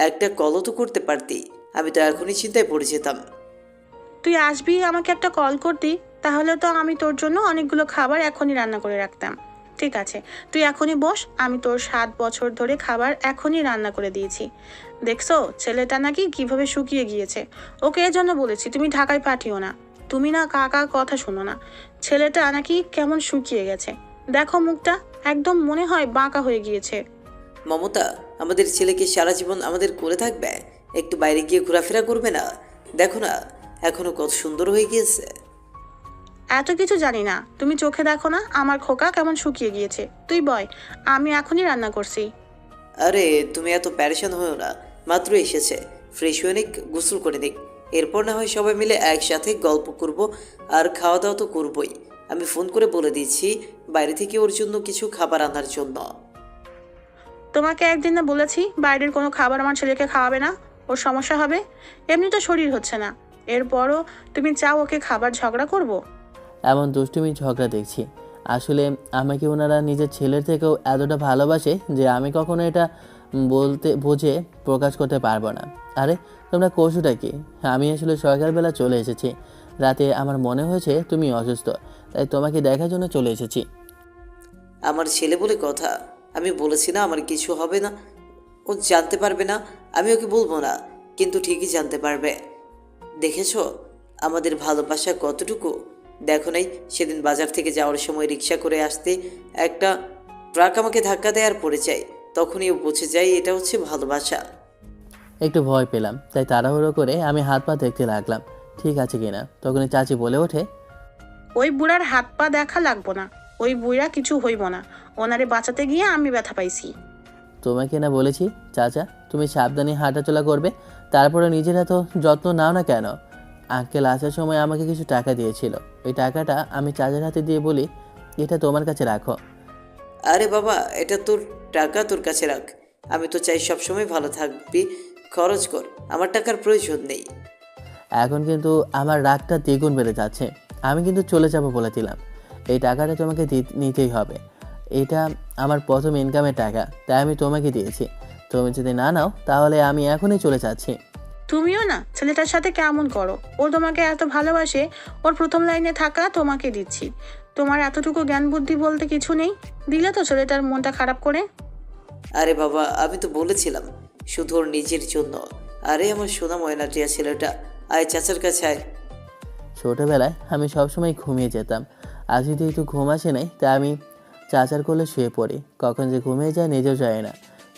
একটা কলও তো করতে পারতি, আমি তো এখনই চিন্তায় পড়ে যেতাম। তুই আসবি আমাকে একটা কল করতি, তাহলে তো আমি তোর জন্য অনেকগুলো খাবার এখনই রান্না করে রাখতাম। ঠিক আছে, তুই এখনই বস, আমি তোর 7 বছর ধরে খাবার এখনই রান্না করে দিয়েছি। দেখছো ছেলেটা নাকি কিভাবে শুকিয়ে গিয়েছে। ওকে এজন্য বলেছি তুমি ঢাকায় পাঠিও না। তুমি না কাকার কথা শোনো না। ছেলেটা নাকি কেমন শুকিয়ে গেছে, দেখো মুখটা একদম মনে হয় বাঁকা হয়ে গিয়েছে। মমতা, আমাদের ছেলেকে সারা জীবন আমাদের করে থাকবে? একটু বাইরে গিয়ে ঘোরাফেরা করবে না? দেখো না এখনো কত সুন্দর হয়ে গিয়েছে। এত কিছু জানি না, তুমি চোখে দেখো না আমার খোকা কেমন শুকিয়ে গিয়েছে। তুই বয়, আমি এখনই রান্না করছি। আরে তুমি এত প্যারেশান হয়েও না, মাত্র এসেছে, ফ্রেশ হয়ে নিক, গোসল করে নিক, এরপর না হয় সবাই মিলে একসাথে গল্প করব। আর খাওয়া দাওয়া তো করবই। আমি ফোন করে বলে দিচ্ছি বাইরে থেকে ওর জন্য কিছু খাবার আনার জন্য। তোমাকে একদিন না বলেছি বাইরের কোনো খাবার আমার ছেলেকে খাওয়াবে না, ওর সমস্যা হবে। এমনি তো শরীর হচ্ছে না, এরপরও তুমি চাও ওকে খাবার ঝগড়া করব। এমন দুষ্টুমি ঝগড়া দেখছি। আসলে আমাকে ওনারা নিজের ছেলের থেকেও এতটা ভালোবাসে যে আমি কখনো এটা বুঝে প্রকাশ করতে পারবো না। আরে তোমরা কৌশলটা কি? আমি আসলে সকালবেলা চলে এসেছি। রাতে আমার মনে হয়েছে তুমি অসুস্থ, তাই তোমাকে দেখার জন্য চলে এসেছি। আমার ছেলে বলে কথা, আমি বলেছি না আমার কিছু হবে না। ও জানতে পারবে না, আমি ওকে বলবো না, কিন্তু ঠিকই জানতে পারবে। দেখেছো আমাদের ভালোবাসা কতটুকু? দেখো নাই সেদিন বাজার থেকে যাওয়ার সময় রিক্সা করে আসতে একটা ট্রাক আমাকে ধাক্কা দেয় আর পড়ে যায়। তখনই ও বুঝে যায় এটা হচ্ছে ভালোবাসা। একটু ভয় পেলাম, তাই তাড়াহুড়ো করে আমি হাত পা দেখতে লাগলাম ঠিক আছে কিনা। তখনই চাচি বলে ওঠে, ওই বুড়ার হাত পা দেখা লাগবো না, ওই বুড়া কিছু হইব না। ওনারে বাঁচাতে গিয়ে আমি ব্যথা পাইছি। তোমাকে না বলেছি চাচা তুমি সাবধানে হাঁটাচলা করবে, তারপরে নিজের এত যত্ন নাও না কেন? আঙ্কেল আসার সময় আমাকে কিছু টাকা দিয়েছিল, ওই টাকাটা আমি চাচার হাতে দিয়ে বলি এটা তোমার কাছে রাখো। আরে বাবা, এটা তোর টাকা, তোর কাছে রাখ। আমি তো চাই সবসময় ভালো থাকবি, খরচ কর, আমার টাকার প্রয়োজন নেই। এখন কিন্তু আমার রাগটা দ্বিগুণ বেড়ে যাচ্ছে। আমি কিন্তু চলে যাব বলে দিলাম। এই টাকাটা তোমাকে নিতেই হবে। এটা আমার প্রথম ইনকামের টাকা, তাই আমি তোমাকে দিয়েছি। তুমি যদি না নাও তাহলে আমি এখনই চলে যাচ্ছি। তুমিও না ছেলেটার সাথে কেমন করো, ও তোমাকে এত ভালোবাসে, ওর প্রথম লাইনে থাকা তোমাকে দিচ্ছি। তোমার এতটুকু জ্ঞান বুদ্ধি বলতে কিছু নেই, দিলে তো ছেলেটার মনটা খারাপ করে। আরে বাবা, আমি তো বলেছিলাম শুধু ওর নিজের জন্য। আরে আমার সোনা ময়নাটিয়া ছেলেটা, আয় চাচার কাছে আয়। ছোটোবেলায় আমি সবসময় ঘুমিয়ে যেতাম। আজ যদি একটু ঘুম আসে নাই তা আমি চাচার কোলে শুয়ে পড়ি। কখন যে ঘুমিয়ে যায় নিজেও যায় না।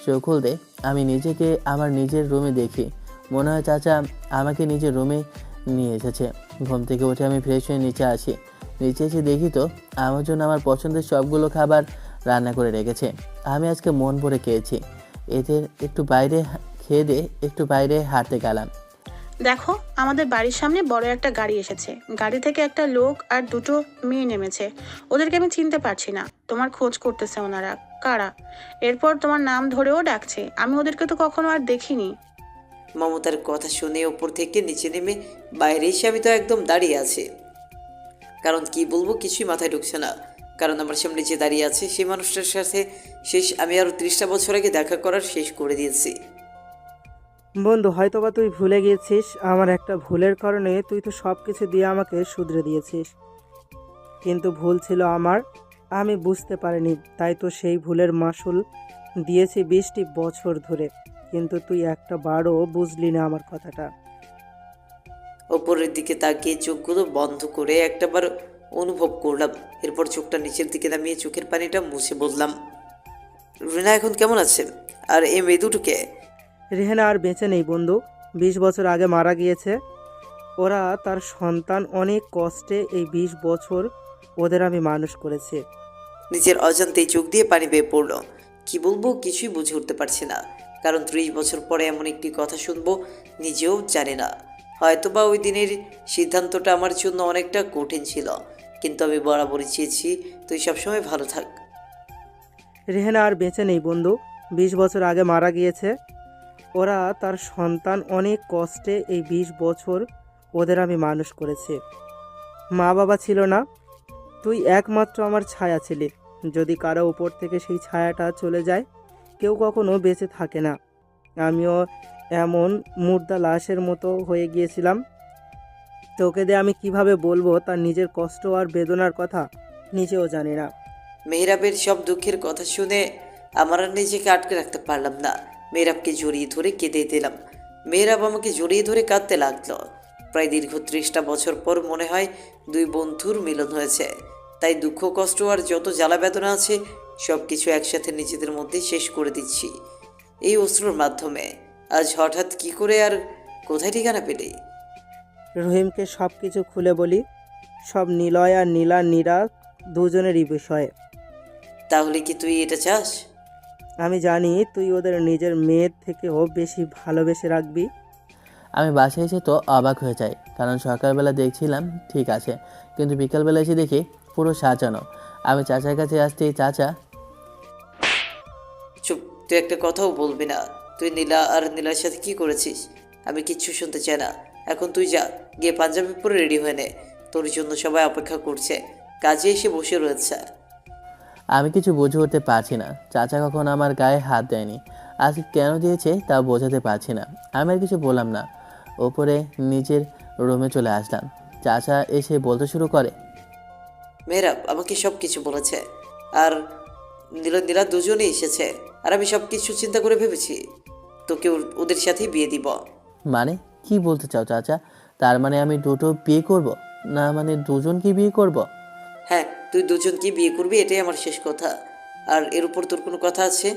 চোখ খুলতে আমি নিজেকে আমার নিজের রুমে দেখি। মনে হয় চাচা আমাকে নিজের রুমে নিয়ে এসেছে। ঘুম থেকে উঠে আমি ফ্রেশ হয়ে নিচে আসি। নিচে এসে দেখি তো আমার জন্য আমার পছন্দের সবগুলো খাবার রান্না করে রেখেছে। আমি আজকে মন ভরে খেয়েছি। এদের একটু বাইরে হাঁটতে গেলাম। দেখো আমাদের বাড়ির সামনে বড় একটা গাড়ি এসেছে, গাড়ি থেকে একটা লোক আর দুটো মেয়ে নেমেছে। ওদেরকে আমি চিনতে পারছি না, তোমার খোঁজ করতেছে ওনারা কারা। এরপর তোমার নাম ধরেও ডাকছে, আমি ওদেরকে তো কখনো আর দেখিনি। মমতার কথা শুনে ওপর থেকে নিচে নেমে বাইরে এসে আমি তো একদম দাঁড়িয়ে আছি, কারণ কি বলবো কিছুই মাথায় ঢুকছে না। কারণ আমার সামনে যে দাঁড়িয়ে আছে সেই মানুষটার সাথে আমি আরও 30টা বছর আগে দেখা করার শেষ করে দিয়েছি। বন্ধু, হয়তোবা তুই ভুলে গিয়েছিস আমার একটা ভুলের কারণে তুই তো সব কিছু দিয়ে আমাকে শুধরে দিয়েছিস, কিন্তু ভুল ছিল আমার, আমি বুঝতে পারিনি, তাই তো সেই ভুলের মাসুল দিয়েছি 20টি বছর ধরে, কিন্তু তুই একটা বারও বুঝলি না আমার কথাটা। ওপরের দিকে তাকিয়ে চোখগুলো বন্ধ করে একটাবার অনুভব করলাম, এরপর চোখটা নিচের দিকে নামিয়ে চোখের পানিটা মুছে বললাম, রিনা এখন কেমন আছে? আর এই মেয়ে দুটোকে? রেহেনা আর বেঁচে নেই বন্ধু, 20 বছর আগে মারা গিয়েছে। ওরা তার সন্তান অনেক কষ্টে এই 20 বছর ওদের আমি মানুষ করেছি। নিজের অজান্তেই চোখ দিয়ে পানি বেয়ে পড়লো। কি বলবো কিছুই বুঝে উঠতে পারছি না, কারণ 30 বছর পরে এমন একটি কথা শুনবো নিজেও জানি না। হয়তোবা ওই দিনের সিদ্ধান্তটা আমার জন্য অনেকটা কঠিন ছিল, কিন্তু আমি বরাবরই চেয়েছি তুই সবসময় ভালো থাক। রেহেনা আর বেঁচে নেই বন্ধু, 20 বছর আগে মারা গিয়েছে। ওরা তার সন্তান অনেক কষ্টে এই 20 বছর ওদের আমি মানুষ করেছি। মা বাবা ছিল না, তুই একমাত্র আমার ছায়া ছিলি। যদি কারো উপর থেকে সেই ছায়াটা চলে যায়, কেউ কখনো বেঁচে থাকে না। আমিও এমন মুর্দা লাশের মতো হয়ে গিয়েছিলাম। তোকে দিয়ে আমি কিভাবে বলবো তার নিজের কষ্ট আর বেদনার কথা, নিজেও জানি না। মেহরাবের সব দুঃখের কথা শুনে আমার আর নিজেকে আটকে রাখতে পারলাম না। মেহরাবকে জড়িয়ে ধরে কেঁদে দিলাম। মেহরাব আমাকে জড়িয়ে ধরে কাঁদতে লাগলো। প্রায় দীর্ঘ 30টা বছর পর মনে হয় দুই বন্ধুর মিলন হয়েছে। তাই দুঃখ কষ্ট আর যত জ্বালা বেদনা আছে সব কিছু একসাথে নিজেদের মধ্যে শেষ করে দিচ্ছি এই অশ্রুর মাধ্যমে। আজ হঠাৎ কি করে আর কোথায় ঠিকানা পেলি? রহিমকে সব কিছু খুলে বলি, সব নিলয় আর নীরা দুজনেরই বিষয়ে। তাহলে কি তুই এটা চাস? আমি জানি তুই ওদের নিজের মেয়ের থেকেও বেশি ভালোবেসে রাখবি। আমি বাসায় এসে তো অবাক হয়ে যাই, কারণ সকালবেলা দেখছিলাম ঠিক আছে, কিন্তু বিকালবেলা এসে দেখি পুরো সাজানো। আমি চাচার কাছে আসতেই চাচা, চুপ, তুই একটা কথাও বলবি না। তুই নীলা আর নীলার সাথে কি করেছিস আমি কিচ্ছু শুনতে চাই না। এখন তুই যা, গিয়ে পাঞ্জাবি পরে রেডি হয়ে নে, তোর জন্য সবাই অপেক্ষা করছে, কাজে এসে বসে রয়েছে। আমি কিছু বুঝে উঠতে পারছি না। চাচা কখনো আমার গায়ে হাত দেয়নি, আজ কেন দিয়েছে তা বোঝাতে পারছি না। আমি আর কিছু বললাম না, ওপরে নিজের রুমে চলে আসলাম। চাচা এসে বলতে শুরু করে, মেহরাব আমাকে সব কিছু বলেছে, আর নীলা দুজনেই এসেছে। আর আমি সব কিছু চিন্তা করে ভেবেছি তোকে ওদের সাথেই বিয়ে দিব। মানে কি বলতে চাও চাচা? তার মানে আমি দুটো বিয়ে করব? না মানে দুজনকে বিয়ে করব? হ্যাঁ, তুই দুজনকে বিয়ে করবি, এটাই আমার শেষ কথা। আর এর উপর তোর কোনো কথা আছে?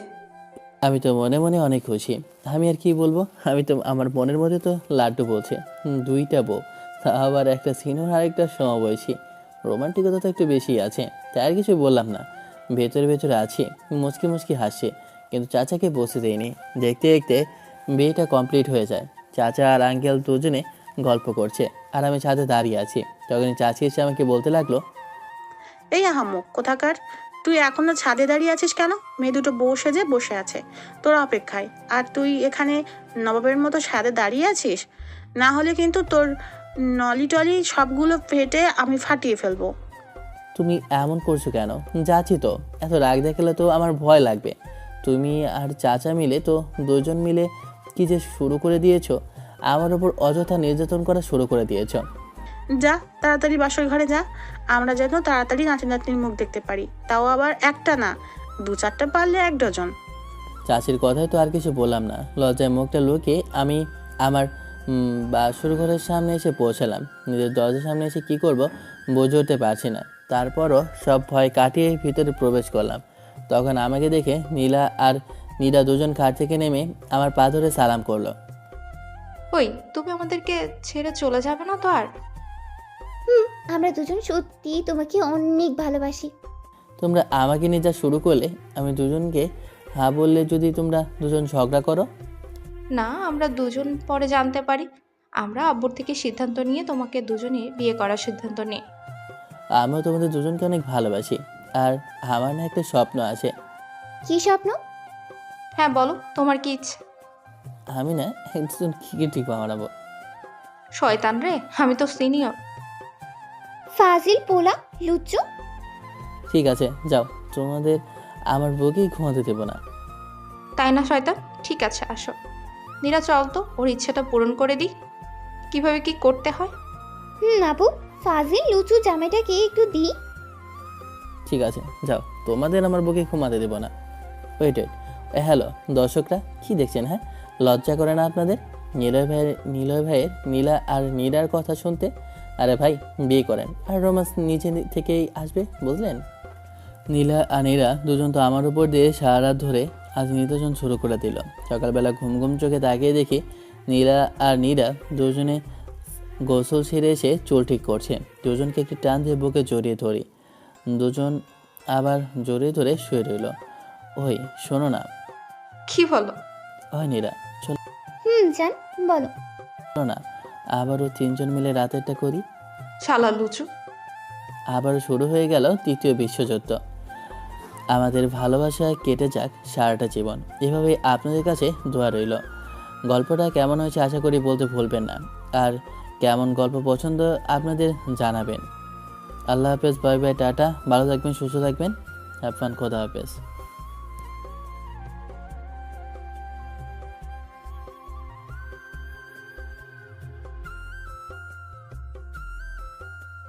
আমি তো মনে মনে অনেক খুশি। আমি আর কি বলবো, আমি তো আমার মনের মধ্যে তো লাড্ডু বলছে। দুইটা বউ, তা আবার একটা সিনিয়র আর একটা সমবয়সী। রোমান্টিকতা তো একটু বেশি আছে, তাই আর কিছু বললাম না। ভেতরে ভেতরে আছি, মুচকি মুচকি হাসি, কিন্তু চাচাকে বসে দেয়নি। দেখতে দেখতে বিয়েটা কমপ্লিট হয়ে যায়। চাচা আর আঙ্কেল দুজনে গল্প করছে, আর আমি ছাদে দাঁড়িয়ে আছি। তখনই চাচি এসে আমাকে বলতে লাগলো, এই আহাম্মক কোথাকার, তুই এখনো ছাদে দাঁড়িয়ে আছিস কেন? মেয়ে দুটো বউ সেজে বসে আছে তোর অপেক্ষায়, আর তুই এখানে নবাবের মতো ছাদে দাঁড়িয়ে আছিস। না হলে কিন্তু তোর নলি টলি সবগুলো ফেটে আমি ফাটিয়ে ফেলবো। তুমি এমন করছো কেন? যাচ্ছি তো, এত রাগ দেখালে তো আমার ভয় লাগবে। তুমি আর চাচা মিলে তো দুজন মিলে কি যে শুরু করে দিয়েছো, আমার ওপর অযথা নির্যাতন করা শুরু করে দিয়েছো। যা তাড়াতাড়ি বাসর ঘরে যা, আমরা যেন তাড়াতাড়ি নাতি নাতনির মুখ দেখতে পারি, তাও আবার একটা না, 2-4টা পারলে 1 ডজন। চাচির কথায় তো আর কিছু বললাম না। লজ্জায় মুখটা লুকিয়ে আমি আমার বাসর ঘরের সামনে এসে পৌঁছালাম। নিজের দরজার সামনে এসে কি করব বুঝে উঠতে পারছি না। তারপরও সব ভয় কাটিয়ে ভিতরে প্রবেশ করলাম। তখন আমাকে দেখে নীলা আর নীরা দুজন খাট থেকে নেমে আমার পা ধরে সালাম করলো। ওই, তুমি আমাদেরকে ছেড়ে চলে যাবে না তো আর? আমরা দুজন সত্যি তোমাকে অনেক ভালোবাসি। তোমরা আমাকে নিয়ে যা শুরু করলে, আমি দুজনকে হ্যাঁ বললে যদি তোমরা দুজন ঝগড়া করো? না, আমরা দুজন পরে জানতে পারি। আমরা আব্বুর থেকে সিদ্ধান্ত নিয়ে তোমাকে দুজনে বিয়ে করার সিদ্ধান্ত নিই। আমিও তোমাদের দুজনকে অনেক ভালোবাসি, আর আমার না একটা স্বপ্ন আছে। কি স্বপ্ন? হ্যাঁ বলো, তোমার কি ইচ্ছে? আমি না একজন ক্রিকেট বানাবো। শয়তান রে, আমি তো সিনিয়র। ফাজিল পোলা, লুচ্চু। ঠিক আছে যাও, তোমাদের আমার বউকেই ঘুমাতে দেবো না। তাই না শয়তান? ঠিক আছে আসো। নীরা চল তো, ওর ইচ্ছাটা পূরণ করে দিই। কিভাবে কি করতে হয়? আপু, ফাজিল লুচু জামাইটাকে একটু দিই। ঠিক আছে যাও, তোমাদের আমার বউকে ঘুমাতে দেবো না। ওয়েট হ্যালো দর্শকরা, কি দেখছেন? হ্যাঁ, লজ্জা করে না আপনাদের? নিলয় ভাইয়ের নীলা আর নীরার কথা শুনতে? আরে ভাই, বিয়ে করেন আর রোমান্স নিচে থেকেই আসবে, বুঝলেন? নীলা আর নীরা দুজন তো আমার উপর দিয়ে সারা রাত ধরে আজ নির্যাতন শুরু করে দিল। সকালবেলা ঘুম ঘুম চোখে তাকিয়ে দেখি নীলা আর নীরা দুজনে গোসল সেরে এসে চুল ঠিক করছে। দুজনকে একটি টান দিয়ে বুকে জড়িয়ে ধরি। দুজন আবার জড়িয়ে ধরে শুয়ে রইল। ওই শোনো না। কি বলো? ওই নীরা, জান বলো। চলো না, আবারও তিনজন মিলে রাতেরটা করি। শালা লুচু। আবারও শুরু হয়ে গেল তৃতীয় বিশ্বযুদ্ধ। আমাদের ভালোবাসায় কেটে যাক সারাটা জীবন। এভাবেই আপনাদের কাছে দোয়া রইল। গল্পটা কেমন হয়েছে আশা করি বলতে ভুলবেন না। আর কেমন গল্প পছন্দ আপনাদের জানাবেন। আল্লাহ হাফেজ, বাই বাই, টাটা। ভালো থাকবেন, সুস্থ থাকবেন। হ্যাভ ফান, খোদা হাফেজ।